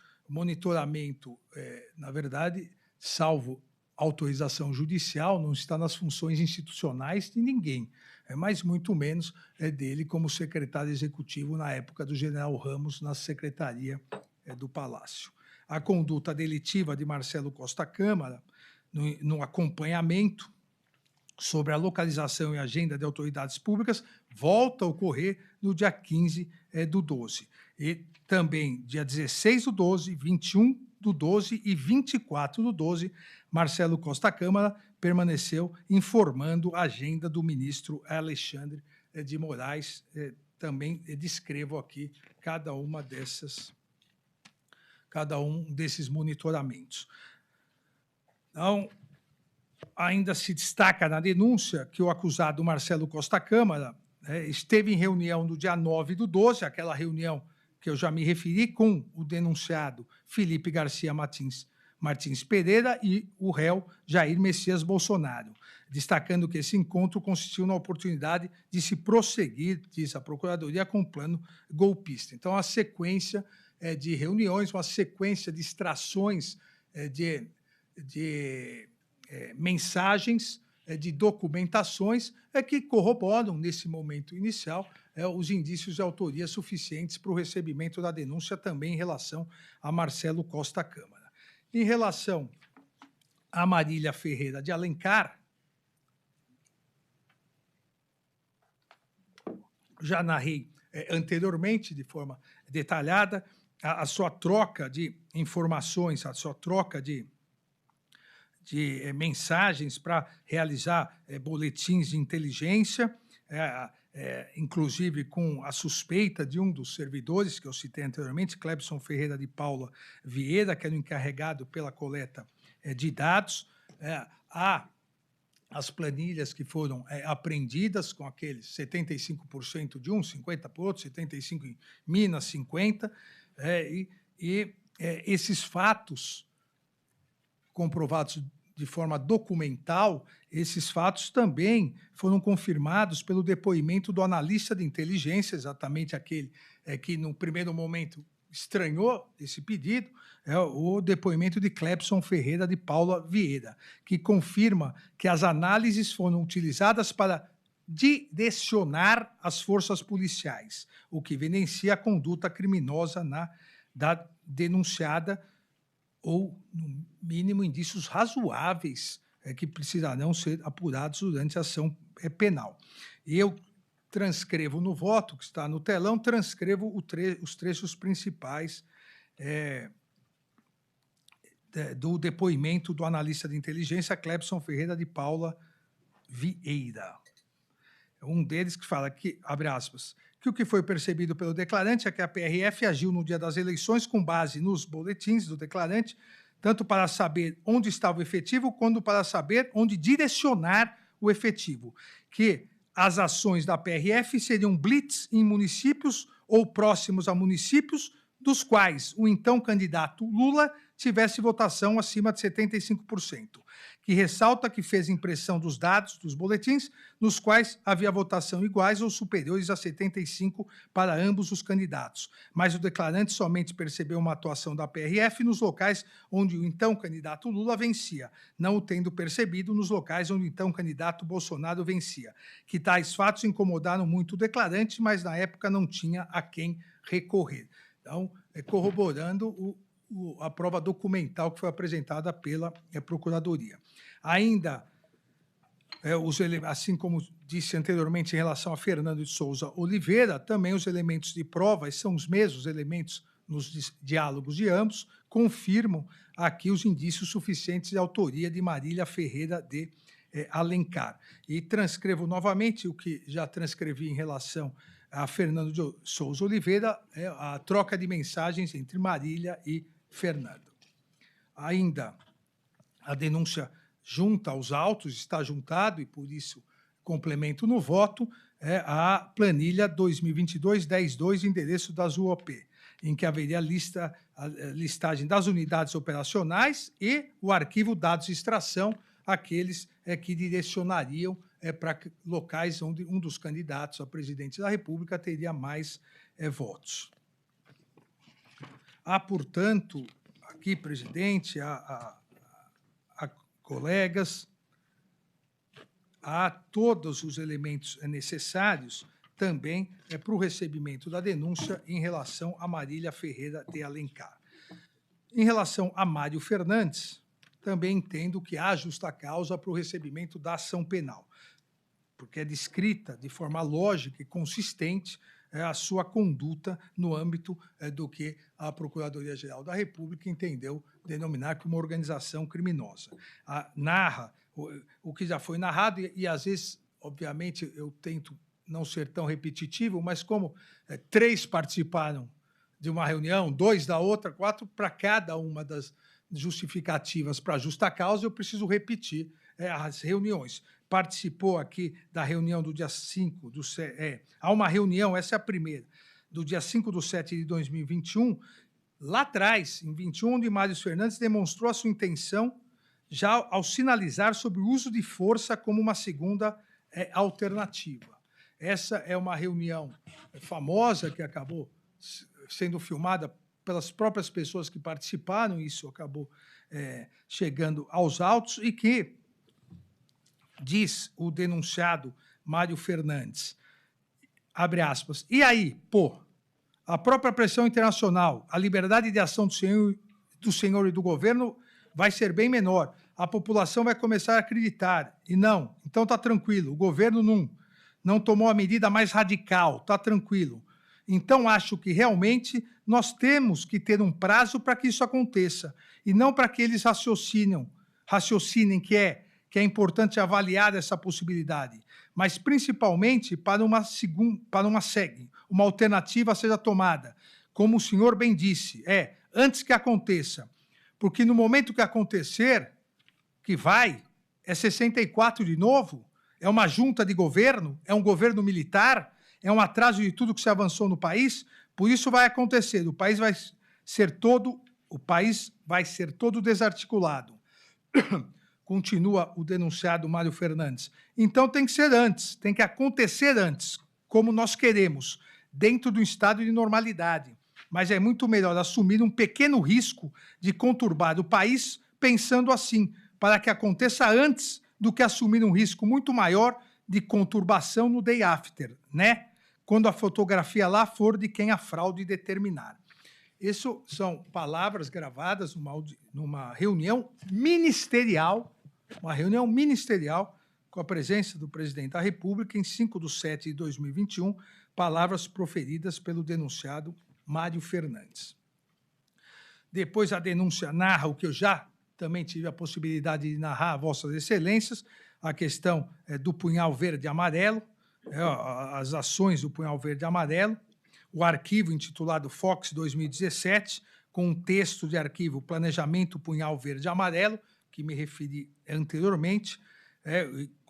S4: na verdade, salvo autorização judicial, não está nas funções institucionais de ninguém, mas muito menos dele como secretário executivo na época do general Ramos na secretaria do Palácio. A conduta delitiva de Marcelo Costa Câmara, no acompanhamento sobre a localização e agenda de autoridades públicas, volta a ocorrer no dia 15 do 12. E também dia 16 do 12, 21 do 12 e 24 do 12, Marcelo Costa Câmara permaneceu informando a agenda do ministro Alexandre de Moraes. Também descrevo aqui cada um desses monitoramentos. Então, ainda se destaca na denúncia que o acusado Marcelo Costa Câmara esteve em reunião no dia 9 do 12, aquela reunião que eu já me referi, com o denunciado Felipe Garcia Martins Pereira e o réu Jair Messias Bolsonaro, destacando que esse encontro consistiu na oportunidade de se prosseguir, diz a Procuradoria, com um plano golpista. Então, a sequência de reuniões, uma sequência de extrações de mensagens, de documentações, que corroboram, nesse momento inicial, os indícios de autoria suficientes para o recebimento da denúncia também em relação a Marcelo Costa Câmara. Em relação a Marília Ferreira de Alencar, já narrei anteriormente, de forma detalhada, a sua troca de informações, a sua troca de mensagens para realizar boletins de inteligência, inclusive com a suspeita de um dos servidores que eu citei anteriormente, Clebson Ferreira de Paula Vieira, que era o encarregado pela coleta de dados. Há as planilhas que foram apreendidas com aqueles 75% de um, 50% por outro, 75% em Minas, 50%, esses fatos comprovados de forma documental, esses fatos também foram confirmados pelo depoimento do analista de inteligência, exatamente aquele que, no primeiro momento, estranhou esse pedido, o depoimento de Clebson Ferreira de Paula Vieira, que confirma que as análises foram utilizadas para direcionar as forças policiais, o que evidencia a conduta criminosa da denunciada, ou, no mínimo, indícios razoáveis que precisarão ser apurados durante a ação penal. Eu transcrevo no voto, que está no telão, transcrevo os trechos principais do depoimento do analista de inteligência Clebson Ferreira de Paula Vieira. Um deles que fala que, abre aspas, que o que foi percebido pelo declarante é que a PRF agiu no dia das eleições com base nos boletins do declarante, tanto para saber onde estava o efetivo, quanto para saber onde direcionar o efetivo, que as ações da PRF seriam blitz em municípios ou próximos a municípios dos quais o então candidato Lula tivesse votação acima de 75%, que ressalta que fez impressão dos dados dos boletins, nos quais havia votação iguais ou superiores a 75% para ambos os candidatos, mas o declarante somente percebeu uma atuação da PRF nos locais onde o então candidato Lula vencia, não o tendo percebido nos locais onde o então candidato Bolsonaro vencia, que tais fatos incomodaram muito o declarante, mas na época não tinha a quem recorrer. Então, corroborando a prova documental que foi apresentada pela Procuradoria. Ainda, assim como disse anteriormente em relação a Fernando de Souza Oliveira, também os elementos de prova são os mesmos elementos nos diálogos de ambos, confirmam aqui os indícios suficientes de autoria de Marília Ferreira de Alencar. E transcrevo novamente o que já transcrevi em relação a Fernando de Souza Oliveira, a troca de mensagens entre Marília e Fernando. Ainda a denúncia junta aos autos, está juntado, e por isso complemento no voto, a planilha 2022-102, endereço das UOP, em que haveria a listagem das unidades operacionais e o arquivo dados de extração, aqueles que direcionariam para locais onde um dos candidatos a presidente da República teria mais votos. Há, portanto, aqui, presidente, a colegas, há todos os elementos necessários também para o recebimento da denúncia em relação a Marília Ferreira de Alencar. Em relação a Mário Fernandes, também entendo que há justa causa para o recebimento da ação penal, porque é descrita de forma lógica e consistente a sua conduta no âmbito do que a Procuradoria-Geral da República entendeu denominar como organização criminosa. Narra o que já foi narrado e, às vezes, obviamente, eu tento não ser tão repetitivo, mas como 3 participaram de uma reunião, 2 da outra, 4 para cada uma das justificativas para a justa causa, eu preciso repetir as reuniões. Participou aqui da reunião do dia 5 do... há uma reunião, essa é a primeira, do dia 5/7 de 2021, lá atrás, em 21, onde Mário Fernandes demonstrou a sua intenção já ao sinalizar sobre o uso de força como uma segunda alternativa. Essa é uma reunião famosa que acabou sendo filmada pelas próprias pessoas que participaram, isso acabou chegando aos autos, e que diz o denunciado Mário Fernandes, abre aspas, e aí, a própria pressão internacional, a liberdade de ação do senhor e do governo vai ser bem menor, a população vai começar a acreditar, e não, então está tranquilo, o governo não tomou a medida mais radical, está tranquilo. Então, acho que realmente nós temos que ter um prazo para que isso aconteça, e não para que eles raciocinem que é importante avaliar essa possibilidade, mas principalmente para uma alternativa seja tomada. Como o senhor bem disse, antes que aconteça, porque no momento que acontecer, que é 64 de novo, é uma junta de governo, é um governo militar, é um atraso de tudo que se avançou no país, por isso vai acontecer, o país vai ser todo desarticulado. Continua o denunciado Mário Fernandes. Então tem que ser antes, tem que acontecer antes, como nós queremos, dentro do estado de normalidade. Mas é muito melhor assumir um pequeno risco de conturbar o país pensando assim, para que aconteça antes do que assumir um risco muito maior de conturbação no day after, né? Quando a fotografia lá for de quem a fraude determinar. Isso são palavras gravadas numa reunião ministerial, com a presença do presidente da República em 5/7 de 2021, palavras proferidas pelo denunciado Mário Fernandes. Depois a denúncia narra o que eu já também tive a possibilidade de narrar a Vossas Excelências, a questão do punhal verde e amarelo, as ações do punhal verde e amarelo, o arquivo intitulado Fox 2017, com um texto de arquivo Planejamento Punhal Verde e Amarelo, que me referi anteriormente,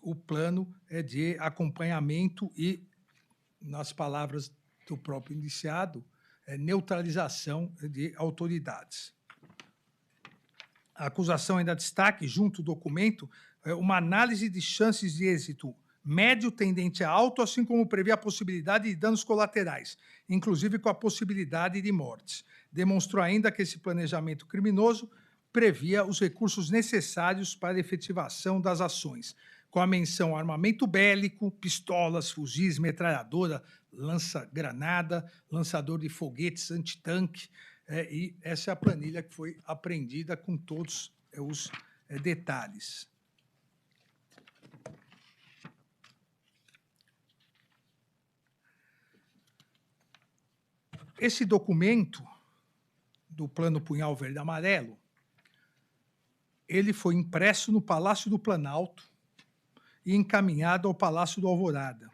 S4: o plano de acompanhamento e, nas palavras do próprio indiciado, neutralização de autoridades. A acusação ainda destaca, junto ao documento, uma análise de chances de êxito médio tendente a alto, assim como prevê a possibilidade de danos colaterais, inclusive com a possibilidade de mortes. Demonstrou ainda que esse planejamento criminoso previa os recursos necessários para a efetivação das ações, com a menção armamento bélico, pistolas, fuzis, metralhadora, lança-granada, lançador de foguetes antitanque, e essa é a planilha que foi apreendida com todos os detalhes. Esse documento do Plano Punhal Verde Amarelo, ele foi impresso no Palácio do Planalto e encaminhado ao Palácio do Alvorada,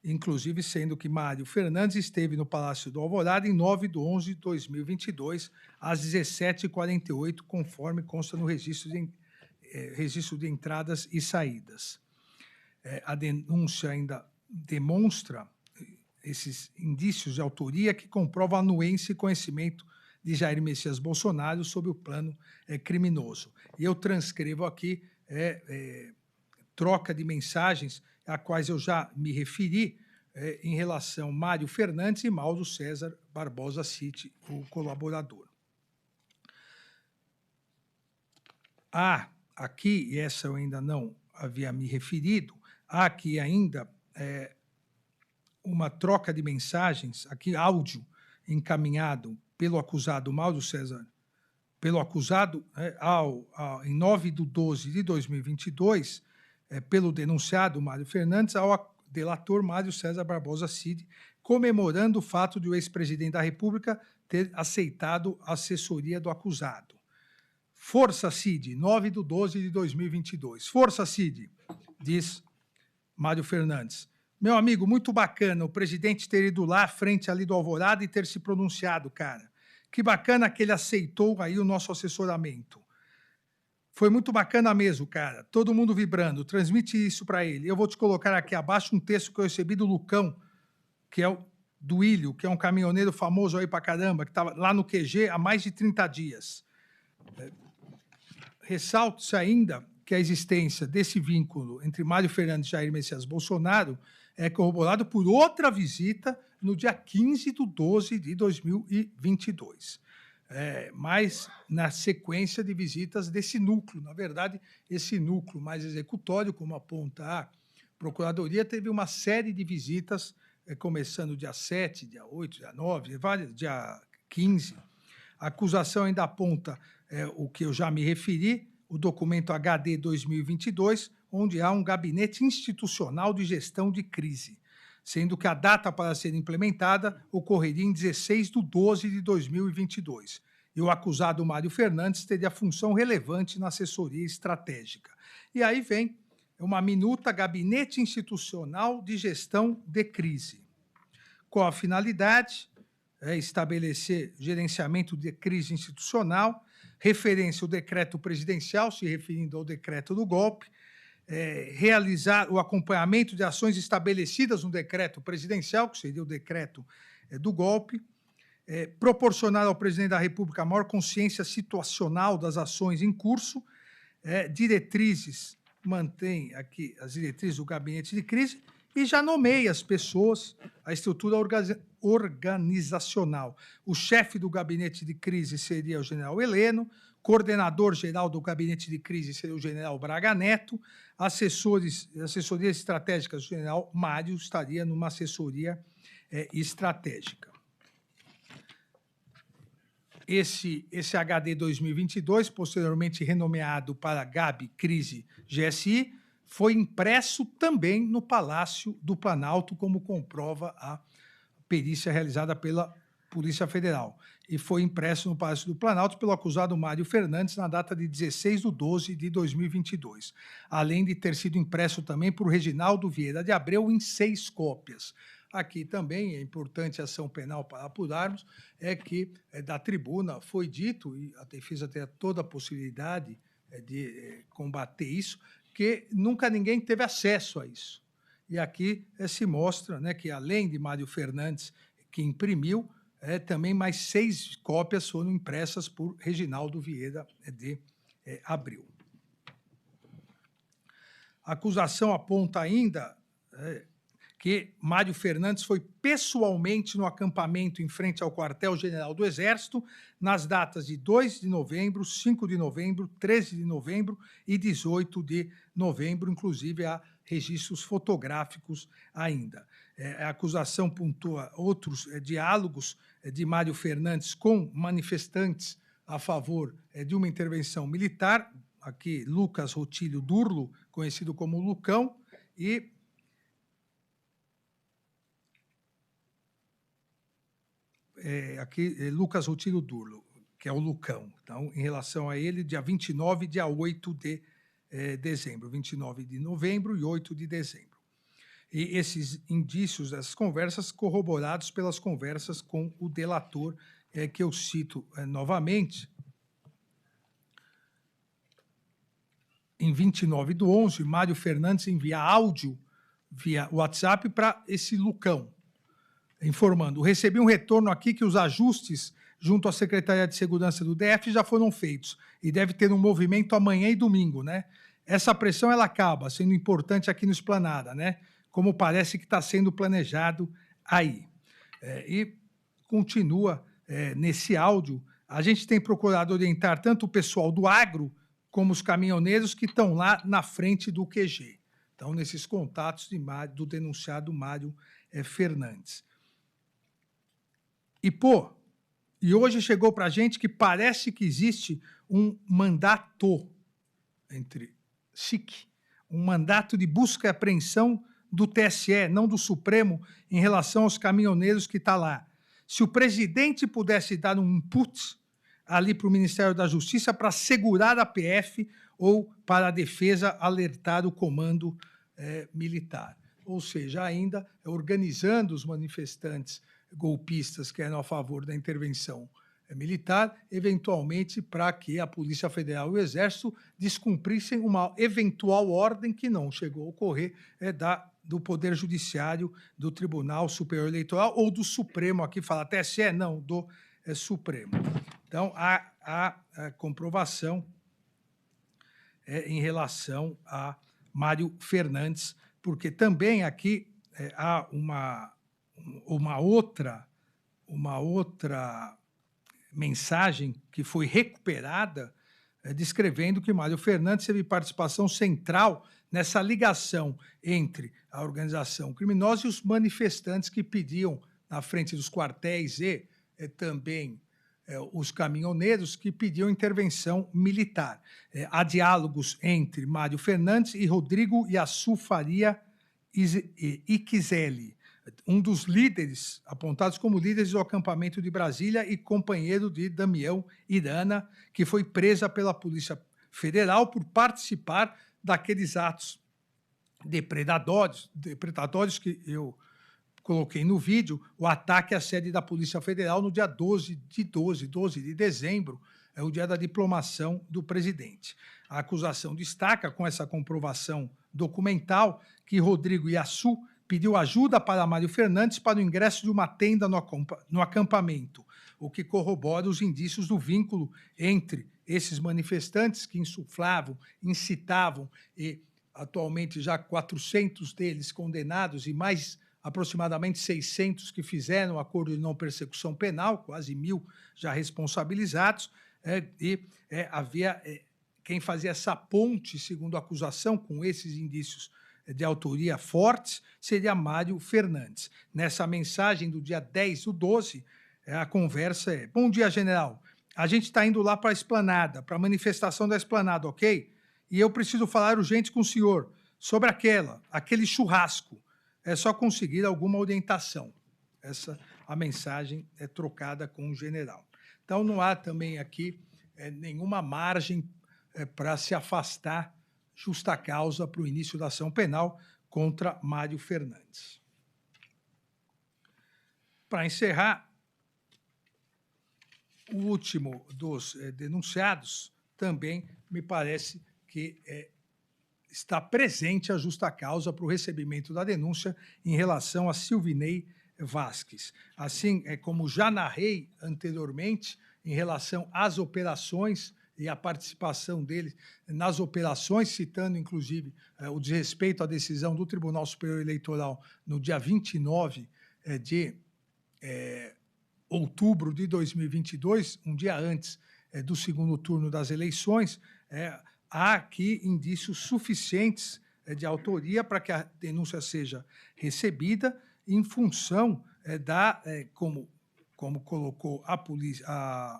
S4: inclusive sendo que Mário Fernandes esteve no Palácio do Alvorada em 9/11/2022, às 17h48, conforme consta no registro de entradas e saídas. A denúncia ainda demonstra esses indícios de autoria que comprovam a anuência e conhecimento de Jair Messias Bolsonaro sobre o plano criminoso. E eu transcrevo aqui troca de mensagens a quais eu já me referi em relação a Mário Fernandes e Mauro César Barbosa Cid, o colaborador. Há aqui, e essa eu ainda não havia me referido, há aqui ainda uma troca de mensagens, aqui áudio encaminhado pelo acusado Mauro César, pelo acusado em 9/12/2022, pelo denunciado Mário Fernandes, ao delator Mário César Barbosa Cid, comemorando o fato de o ex-presidente da República ter aceitado a assessoria do acusado. Força, Cid, 9/12/2022. Força, Cid, diz Mário Fernandes. Meu amigo, muito bacana o presidente ter ido lá à frente ali do Alvorada e ter se pronunciado, cara. Que bacana que ele aceitou aí o nosso assessoramento. Foi muito bacana mesmo, cara. Todo mundo vibrando. Transmite isso para ele. Eu vou te colocar aqui abaixo um texto que eu recebi do Lucão, que é o do Ilho, que é um caminhoneiro famoso aí pra caramba, que estava lá no QG há mais de 30 dias. Ressalto-se ainda que a existência desse vínculo entre Mário Fernandes e Jair Messias Bolsonaro é corroborado por outra visita no dia 15/12/2022. Mas na sequência de visitas desse núcleo. Na verdade, esse núcleo mais executório, como aponta a Procuradoria, teve uma série de visitas, começando dia 7, dia 8, dia 9, dia 15. A acusação ainda aponta o que eu já me referi, o documento HD 2022, onde há um gabinete institucional de gestão de crise, sendo que a data para ser implementada ocorreria em 16/12/2022. E o acusado Mário Fernandes teria função relevante na assessoria estratégica. E aí vem uma minuta Gabinete Institucional de Gestão de Crise. Qual a finalidade? Estabelecer gerenciamento de crise institucional, referência ao decreto presidencial, se referindo ao decreto do golpe, realizar o acompanhamento de ações estabelecidas no decreto presidencial, que seria o decreto do golpe, proporcionar ao presidente da República a maior consciência situacional das ações em curso, diretrizes, mantém aqui as diretrizes do gabinete de crise e já nomeia as pessoas, a estrutura organizacional. O chefe do gabinete de crise seria o general Heleno, coordenador-geral do gabinete de crise seria o general Braga Neto, assessorias estratégicas do general Mário estaria numa assessoria estratégica. Esse HD 2022, posteriormente renomeado para GAB Crise GSI, foi impresso também no Palácio do Planalto, como comprova a perícia realizada pela Polícia Federal. E foi impresso no Palácio do Planalto pelo acusado Mário Fernandes na data de 16/12/2022, além de ter sido impresso também por Reginaldo Vieira de Abreu em 6 cópias. Aqui também é importante a ação penal para apurarmos, que da tribuna foi dito, e a defesa tem toda a possibilidade de combater isso, que nunca ninguém teve acesso a isso. E aqui se mostra que, além de Mário Fernandes, que imprimiu, também mais 6 cópias foram impressas por Reginaldo Vieira de Abreu. A acusação aponta ainda que Mário Fernandes foi pessoalmente no acampamento em frente ao quartel-general do Exército nas datas de 2 de novembro, 5 de novembro, 13 de novembro e 18 de novembro, inclusive há registros fotográficos ainda. A acusação pontua outros diálogos de Mário Fernandes com manifestantes a favor de uma intervenção militar, aqui Lucas Rotílio Durlo, conhecido como Lucão, e aqui Lucas Rotílio Durlo, que é o Lucão. Então, em relação a ele, dia 29 e dia 8 de dezembro, 29 de novembro e 8 de dezembro. E esses indícios, essas conversas, corroborados pelas conversas com o delator, que eu cito novamente. Em 29/11, Mário Fernandes envia áudio via WhatsApp para esse Lucão, informando: recebi um retorno aqui que os ajustes junto à Secretaria de Segurança do DF já foram feitos e deve ter um movimento amanhã e domingo, né? Essa pressão ela acaba sendo importante aqui no Esplanada, né? Como parece que está sendo planejado aí. E continua nesse áudio, a gente tem procurado orientar tanto o pessoal do agro como os caminhoneiros que estão lá na frente do QG. Então, nesses contatos do denunciado Mário Fernandes. E hoje chegou para a gente que parece que existe um mandato entre SIC, um mandato de busca e apreensão do TSE, não do Supremo, em relação aos caminhoneiros que está lá. Se o presidente pudesse dar um input ali para o Ministério da Justiça para segurar a PF ou para a defesa alertar o comando militar. Ou seja, ainda organizando os manifestantes golpistas que eram a favor da intervenção militar, eventualmente para que a Polícia Federal e o Exército descumprissem uma eventual ordem que não chegou a ocorrer do Poder Judiciário, do Tribunal Superior Eleitoral ou do Supremo, aqui fala TSE, não, do Supremo. Então, há comprovação em relação a Mário Fernandes, porque também aqui há uma outra mensagem que foi recuperada, descrevendo que Mário Fernandes teve participação central nessa ligação entre a organização criminosa e os manifestantes que pediam, na frente dos quartéis e também os caminhoneiros que pediam intervenção militar. Há diálogos entre Mário Fernandes e Rodrigo Iaçu Faria Iquizelli, um dos líderes, apontados como líderes do acampamento de Brasília e companheiro de Damião Irana, que foi presa pela Polícia Federal por participar daqueles atos depredatórios que eu coloquei no vídeo, o ataque à sede da Polícia Federal no dia 12 de dezembro, é o dia da diplomação do presidente. A acusação destaca, com essa comprovação documental, que Rodrigo Iaçu pediu ajuda para Mário Fernandes para o ingresso de uma tenda no acampamento, o que corrobora os indícios do vínculo entre esses manifestantes que insuflavam, incitavam, e atualmente já 400 deles condenados e mais aproximadamente 600 que fizeram acordo de não persecução penal, quase 1.000 já responsabilizados, havia quem fazia essa ponte, segundo a acusação, com esses indícios de autoria fortes, seria Mário Fernandes. Nessa mensagem do dia 10/12, a conversa é: bom dia, general, a gente está indo lá para a Esplanada, para a manifestação da Esplanada, ok? E eu preciso falar urgente com o senhor sobre aquele churrasco. É só conseguir alguma orientação. A mensagem é trocada com o general. Então, não há também aqui nenhuma margem para se afastar justa causa para o início da ação penal contra Mário Fernandes. Para encerrar, o último dos denunciados também me parece que está presente a justa causa para o recebimento da denúncia em relação a Silvinei Vasques. Assim como já narrei anteriormente, em relação às operações e a participação dele nas operações, citando, inclusive, o desrespeito à decisão do Tribunal Superior Eleitoral no dia 29 de outubro de 2022, um dia antes do segundo turno das eleições, há aqui indícios suficientes de autoria para que a denúncia seja recebida em função como colocou a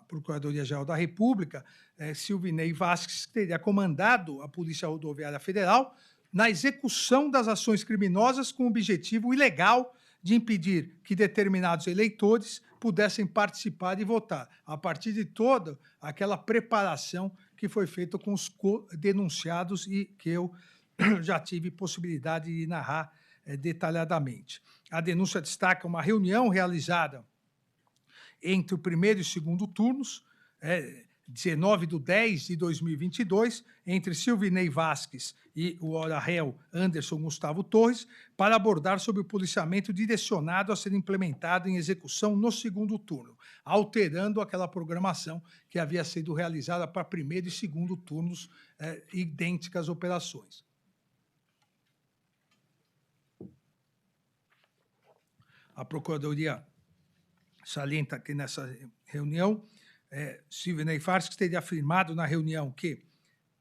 S4: Procuradoria-Geral da República, Silvinei Vasques teria comandado a Polícia Rodoviária Federal na execução das ações criminosas com o objetivo ilegal de impedir que determinados eleitores pudessem participar e votar, a partir de toda aquela preparação que foi feita com os denunciados e que eu já tive possibilidade de narrar detalhadamente. A denúncia destaca uma reunião realizada entre o primeiro e segundo turnos, 19/10/2022, entre Silvinei Vasques e o ora-réu Anderson Gustavo Torres, para abordar sobre o policiamento direcionado a ser implementado em execução no segundo turno, alterando aquela programação que havia sido realizada para primeiro e segundo turnos, idênticas operações. A Procuradoria salienta que nessa reunião, Silvinei Vasques teria afirmado na reunião que,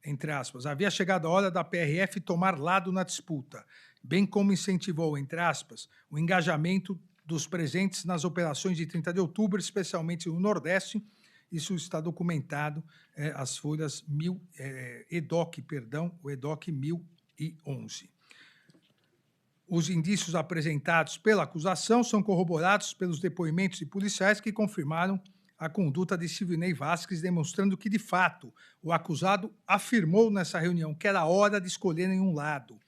S4: entre aspas, havia chegado a hora da PRF tomar lado na disputa, bem como incentivou, entre aspas, o engajamento dos presentes nas operações de 30 de outubro, especialmente no Nordeste. Isso está documentado, as folhas EDOC 1011. Os indícios apresentados pela acusação são corroborados pelos depoimentos de policiais que confirmaram a conduta de Silvinei Vasques, demonstrando que, de fato, o acusado afirmou nessa reunião que era hora de escolherem um lado.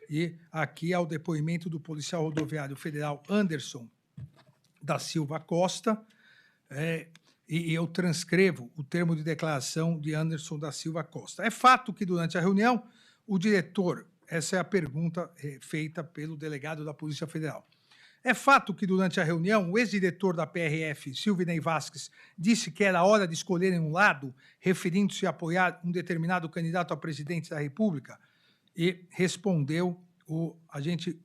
S4: E aqui há o depoimento do policial rodoviário federal Anderson da Silva Costa, e eu transcrevo o termo de declaração de Anderson da Silva Costa. É fato que, durante a reunião, o diretor, essa é a pergunta feita pelo delegado da Polícia Federal, é fato que, durante a reunião, o ex-diretor da PRF, Silvinei Vasques, disse que era hora de escolherem um lado, referindo-se a apoiar um determinado candidato a presidente da República? E respondeu o agente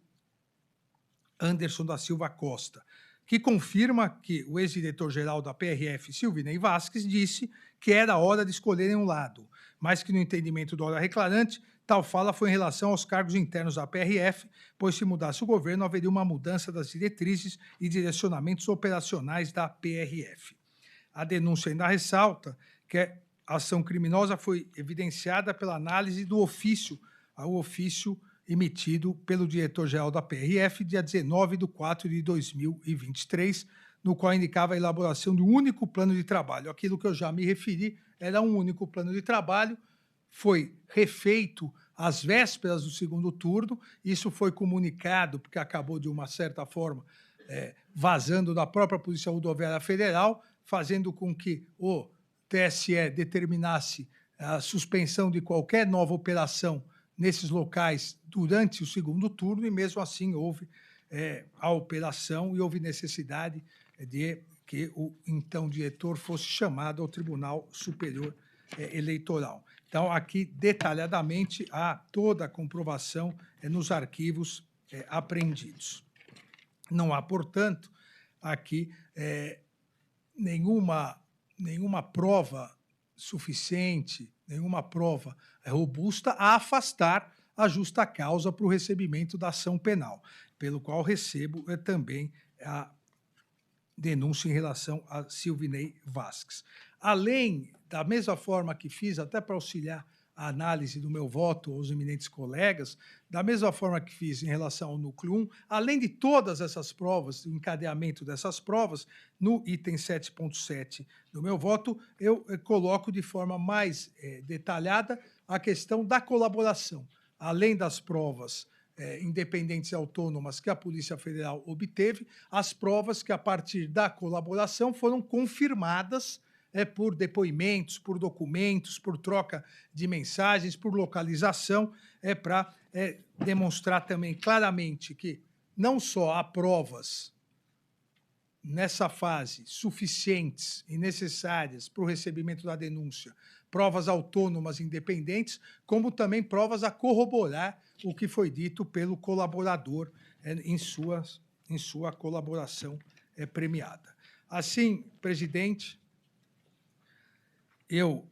S4: Anderson da Silva Costa, que confirma que o ex-diretor-geral da PRF, Silvinei Vasques, disse que era hora de escolherem um lado, mas que, no entendimento do ora declarante, tal fala foi em relação aos cargos internos da PRF, pois se mudasse o governo, haveria uma mudança das diretrizes e direcionamentos operacionais da PRF. A denúncia ainda ressalta que a ação criminosa foi evidenciada pela análise do ofício, ao ofício emitido pelo diretor-geral da PRF, dia 19/4/2023, no qual indicava a elaboração de um único plano de trabalho. Aquilo que eu já me referi era um único plano de trabalho, foi refeito às vésperas do segundo turno, isso foi comunicado, porque acabou, de uma certa forma, vazando da própria Polícia Rodoviária Federal, fazendo com que o TSE determinasse a suspensão de qualquer nova operação nesses locais durante o segundo turno, e mesmo assim houve a operação e houve necessidade de que o então diretor fosse chamado ao Tribunal Superior Eleitoral. Então, aqui, detalhadamente, há toda a comprovação nos arquivos apreendidos. Não há, portanto, aqui nenhuma prova suficiente, nenhuma prova robusta a afastar a justa causa para o recebimento da ação penal, pelo qual recebo também a denúncia em relação a Silvinei Vasques. Além, da mesma forma que fiz, até para auxiliar a análise do meu voto aos eminentes colegas, da mesma forma que fiz em relação ao núcleo 1, além de todas essas provas, o encadeamento dessas provas, no item 7.7 do meu voto, eu coloco de forma mais detalhada a questão da colaboração. Além das provas independentes e autônomas que a Polícia Federal obteve, as provas que, a partir da colaboração, foram confirmadas por depoimentos, por documentos, por troca de mensagens, por localização, para demonstrar também claramente que não só há provas nessa fase suficientes e necessárias para o recebimento da denúncia, provas autônomas independentes, como também provas a corroborar o que foi dito pelo colaborador em sua colaboração premiada. Assim, presidente, eu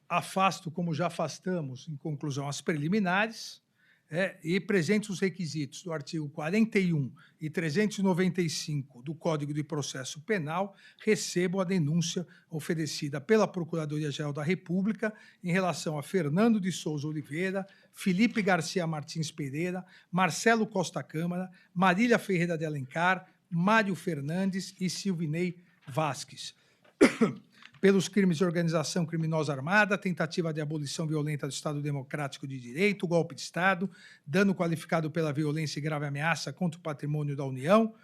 S4: afasto, como já afastamos, em conclusão, as preliminares, e presentes os requisitos do artigo 41 e 395 do Código de Processo Penal, recebo a denúncia oferecida pela Procuradoria-Geral da República em relação a Fernando de Souza Oliveira, Felipe Garcia Martins Pereira, Marcelo Costa Câmara, Marília Ferreira de Alencar, Mário Fernandes e Silvinei Vasques. Pelos crimes de organização criminosa armada, tentativa de abolição violenta do Estado Democrático de Direito, golpe de Estado, dano qualificado pela violência e grave ameaça contra o patrimônio da União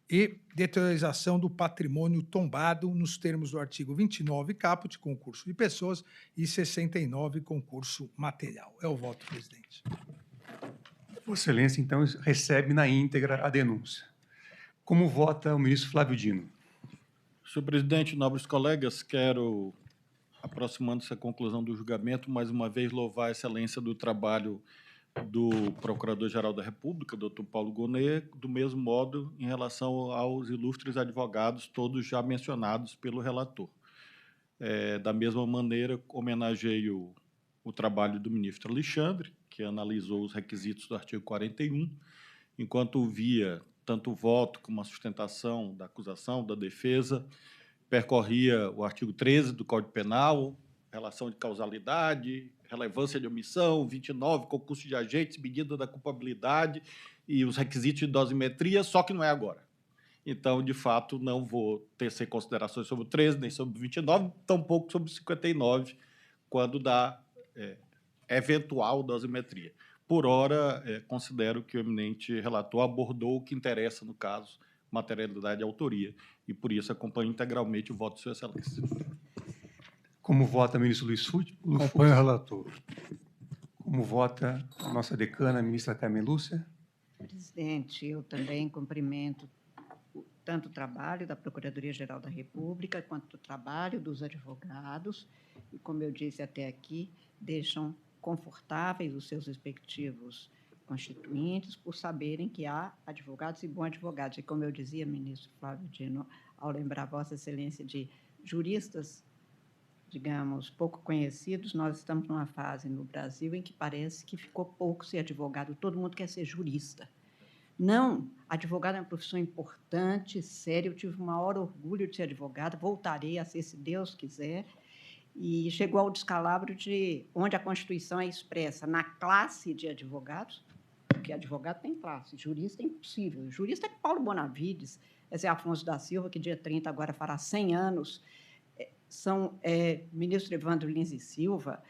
S4: e deteriorização do patrimônio tombado nos termos do artigo 29, caput, concurso de pessoas, e 69, concurso material. É o voto, presidente.
S2: Vossa Excelência, então, recebe na íntegra a denúncia. Como vota o ministro Flávio Dino?
S1: Senhor presidente, nobres colegas, quero, aproximando-se da conclusão do julgamento, mais uma vez louvar a excelência do trabalho do Procurador-Geral da República, doutor Paulo Gonet, do mesmo modo em relação aos ilustres advogados, todos já mencionados pelo relator. Da mesma maneira, homenageio o trabalho do ministro Alexandre, que analisou os requisitos do artigo 41, enquanto via tanto o voto como a sustentação da acusação, da defesa, percorria o artigo 13 do Código Penal, relação de causalidade, relevância de omissão, 29, concurso de agentes, medida da culpabilidade e os requisitos de dosimetria, só que não é agora. Então, de fato, não vou tecer considerações sobre o 13, nem sobre o 29, tampouco sobre o 59, quando da eventual dosimetria. Por ora, considero que o eminente relator abordou o que interessa no caso, materialidade e autoria, e por isso acompanho integralmente o voto de Sua Excelência.
S2: Como vota o ministro Luiz Fux?
S11: Acompanho o relator.
S2: Como vota a nossa decana, a ministra Carmen Lúcia?
S5: Presidente, eu também cumprimento tanto o trabalho da Procuradoria-Geral da República quanto o trabalho dos advogados, e, como eu disse até aqui, deixam confortáveis os seus respectivos constituintes por saberem que há advogados e bons advogados. E, como eu dizia, ministro Flávio Dino, ao lembrar Vossa Excelência de juristas, digamos, pouco conhecidos, nós estamos numa fase no Brasil em que parece que ficou pouco ser advogado, todo mundo quer ser jurista. Não, advogado é uma profissão importante, séria, eu tive o maior orgulho de ser advogada, voltarei a ser, se Deus quiser, e chegou ao descalabro de onde a Constituição é expressa na classe de advogados, porque advogado tem classe, jurista é impossível. Jurista é Paulo Bonavides, esse é Afonso da Silva, que dia 30 agora fará 100 anos, ministro Evandro Lins e Silva.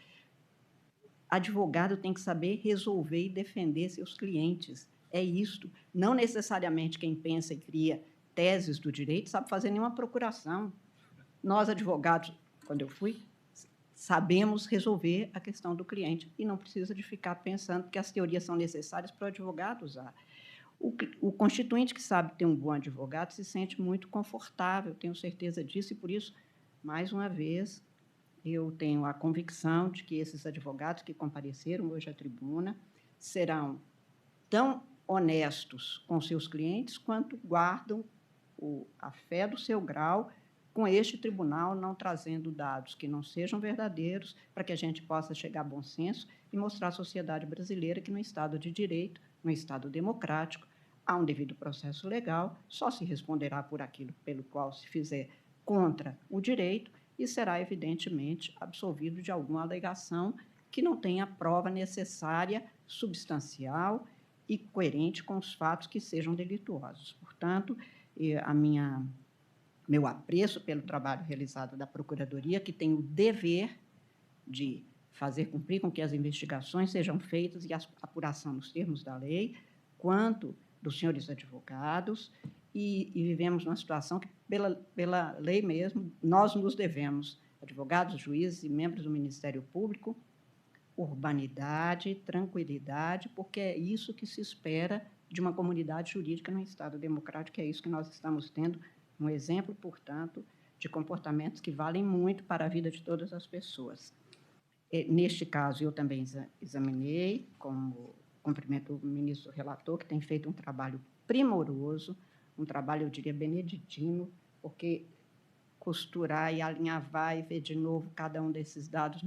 S5: Advogado tem que saber resolver e defender seus clientes. É isto. Não necessariamente quem pensa e cria teses do direito sabe fazer nenhuma procuração. Nós, advogados, quando eu fui, sabemos resolver a questão do cliente e não precisa de ficar pensando que as teorias são necessárias para o advogado usar. O constituinte que sabe ter um bom advogado se sente muito confortável, tenho certeza disso, e, por isso, mais uma vez, eu tenho a convicção de que esses advogados que compareceram hoje à tribuna serão tão honestos com seus clientes quanto guardam a fé do seu grau com este tribunal, não trazendo dados que não sejam verdadeiros, para que a gente possa chegar a bom senso e mostrar à sociedade brasileira que, no Estado de Direito, no Estado democrático, há um devido processo legal, só se responderá por aquilo pelo qual se fizer contra o direito e será, evidentemente, absolvido de alguma alegação que não tenha prova necessária, substancial e coerente com os fatos que sejam delituosos. Portanto, meu apreço pelo trabalho realizado da Procuradoria, que tem o dever de fazer cumprir com que as investigações sejam feitas e a apuração nos termos da lei, quanto dos senhores advogados, e vivemos numa situação que, pela lei mesmo, nós nos devemos, advogados, juízes e membros do Ministério Público, urbanidade, tranquilidade, porque é isso que se espera de uma comunidade jurídica no Estado democrático, é isso que nós estamos tendo, um exemplo, portanto, de comportamentos que valem muito para a vida de todas as pessoas. Neste caso, eu também examinei, como cumprimento o ministro relator, que tem feito um trabalho primoroso, um trabalho, eu diria, beneditino, porque costurar e alinhavar e ver de novo cada um desses dados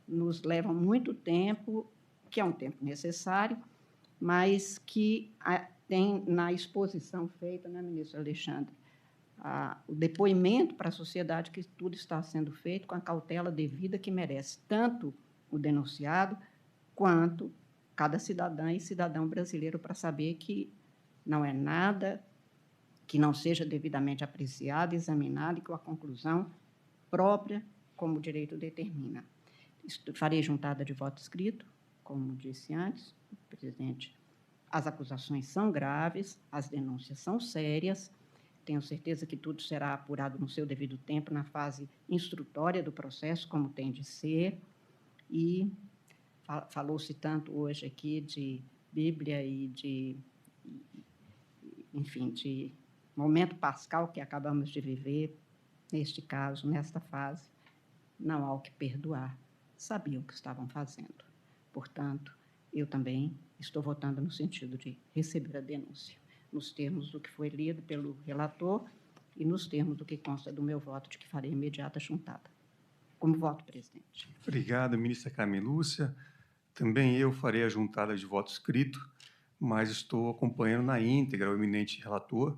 S5: nos leva muito tempo, que é um tempo necessário, mas que tem na exposição feita, né, ministro Alexandre, o depoimento para a sociedade que tudo está sendo feito com a cautela devida que merece tanto o denunciado quanto cada cidadã e cidadão brasileiro, para saber que não é nada que não seja devidamente apreciada, examinada e com a conclusão própria, como o direito determina. Farei juntada de voto escrito, como disse antes, presidente. As acusações são graves, as denúncias são sérias. Tenho certeza que tudo será apurado no seu devido tempo, na fase instrutória do processo, como tem de ser. E falou-se tanto hoje aqui de Bíblia e enfim, de momento pascal que acabamos de viver, neste caso, nesta fase. Não há o que perdoar. Sabiam o que estavam fazendo. Portanto, eu também estou votando no sentido de receber a denúncia, nos termos do que foi lido pelo relator e nos termos do que consta do meu voto, de que farei imediata juntada. Como voto, presidente.
S2: Obrigado, ministra Carmen Lúcia. Também eu farei a juntada de voto escrito, mas estou acompanhando na íntegra o eminente relator,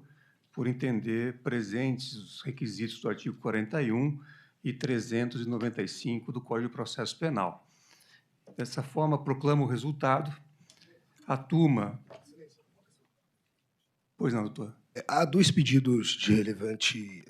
S2: por entender presentes os requisitos do artigo 41 e 395 do Código de Processo Penal. Dessa forma, proclamo o resultado. A turma... Pois não, doutor.
S11: Há dois pedidos de relevante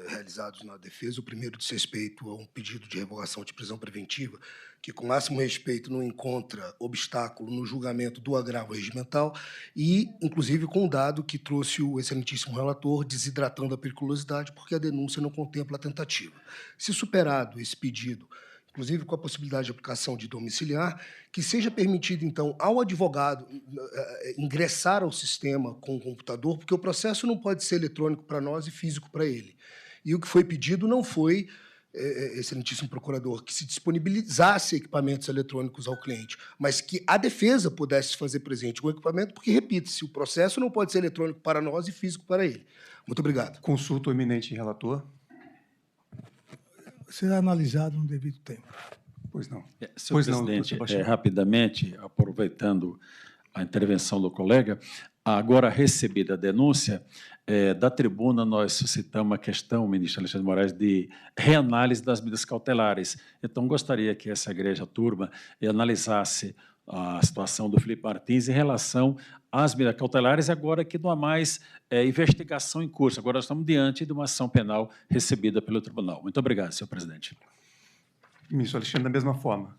S11: realizados na defesa. O primeiro diz respeito a um pedido de revogação de prisão preventiva, que, com máximo respeito, não encontra obstáculo no julgamento do agravo regimental e, inclusive, com o dado que trouxe o excelentíssimo relator, desidratando a periculosidade, porque a denúncia não contempla a tentativa. Se superado esse pedido, inclusive com a possibilidade de aplicação de domiciliar, que seja permitido, então, ao advogado ingressar ao sistema com o computador, porque o processo não pode ser eletrônico para nós e físico para ele. E o que foi pedido não foi, excelentíssimo procurador, que se disponibilizasse equipamentos eletrônicos ao cliente, mas que a defesa pudesse fazer presente o equipamento, porque, repito-se, o processo não pode ser eletrônico para nós e físico para ele. Muito obrigado.
S2: Consulto o eminente relator.
S4: Será analisado no devido tempo.
S2: Pois não.
S12: Senhor presidente, rapidamente, aproveitando a intervenção do colega, agora recebida a denúncia, da tribuna nós suscitamos a questão, ministro Alexandre de Moraes, de reanálise das medidas cautelares. Então, gostaria que essa igreja turma analisasse a situação do Felipe Martins em relação às medidas cautelares, agora que não há mais investigação em curso. Agora nós estamos diante de uma ação penal recebida pelo tribunal. Muito obrigado, senhor presidente.
S2: Ministro Alexandre, da mesma forma.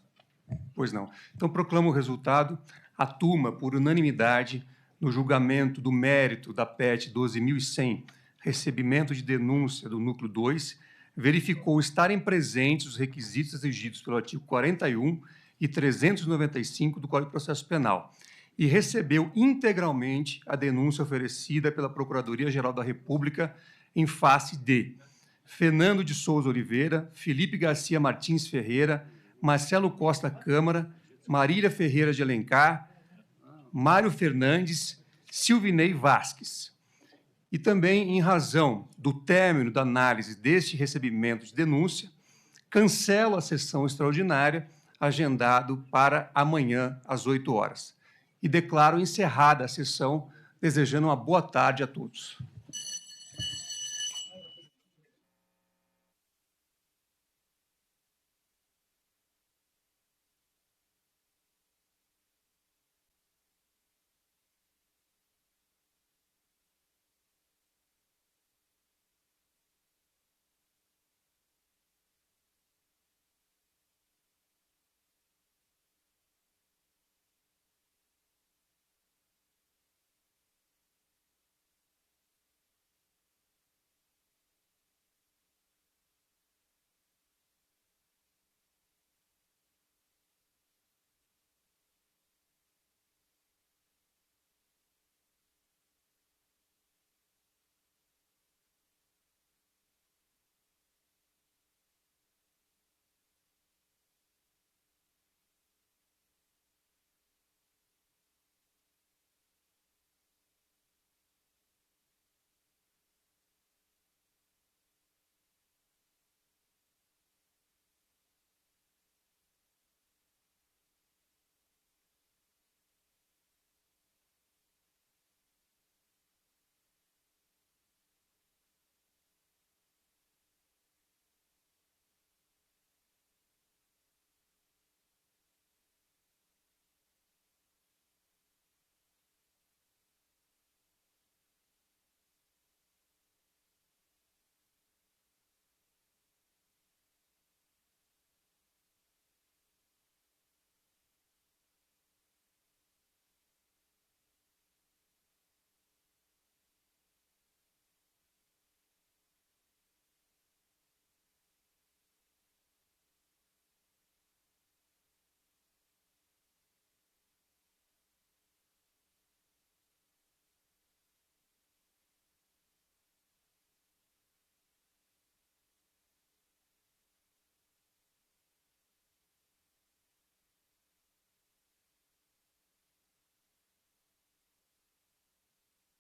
S2: Pois não. Então, proclamo o resultado. A turma, por unanimidade, no julgamento do mérito da PET 12.100, recebimento de denúncia do Núcleo 2, verificou estarem presentes os requisitos exigidos pelo artigo 41 e 395 do Código de Processo Penal e recebeu integralmente a denúncia oferecida pela Procuradoria-Geral da República em face de Fernando de Souza Oliveira, Felipe Garcia Martins Ferreira, Marcelo Costa Câmara, Marília Ferreira de Alencar, Mário Fernandes, Silvinei Vasques. E também, em razão do término da análise deste recebimento de denúncia, cancelo a sessão extraordinária agendado para amanhã, às 8 horas. E declaro encerrada a sessão, desejando uma boa tarde a todos.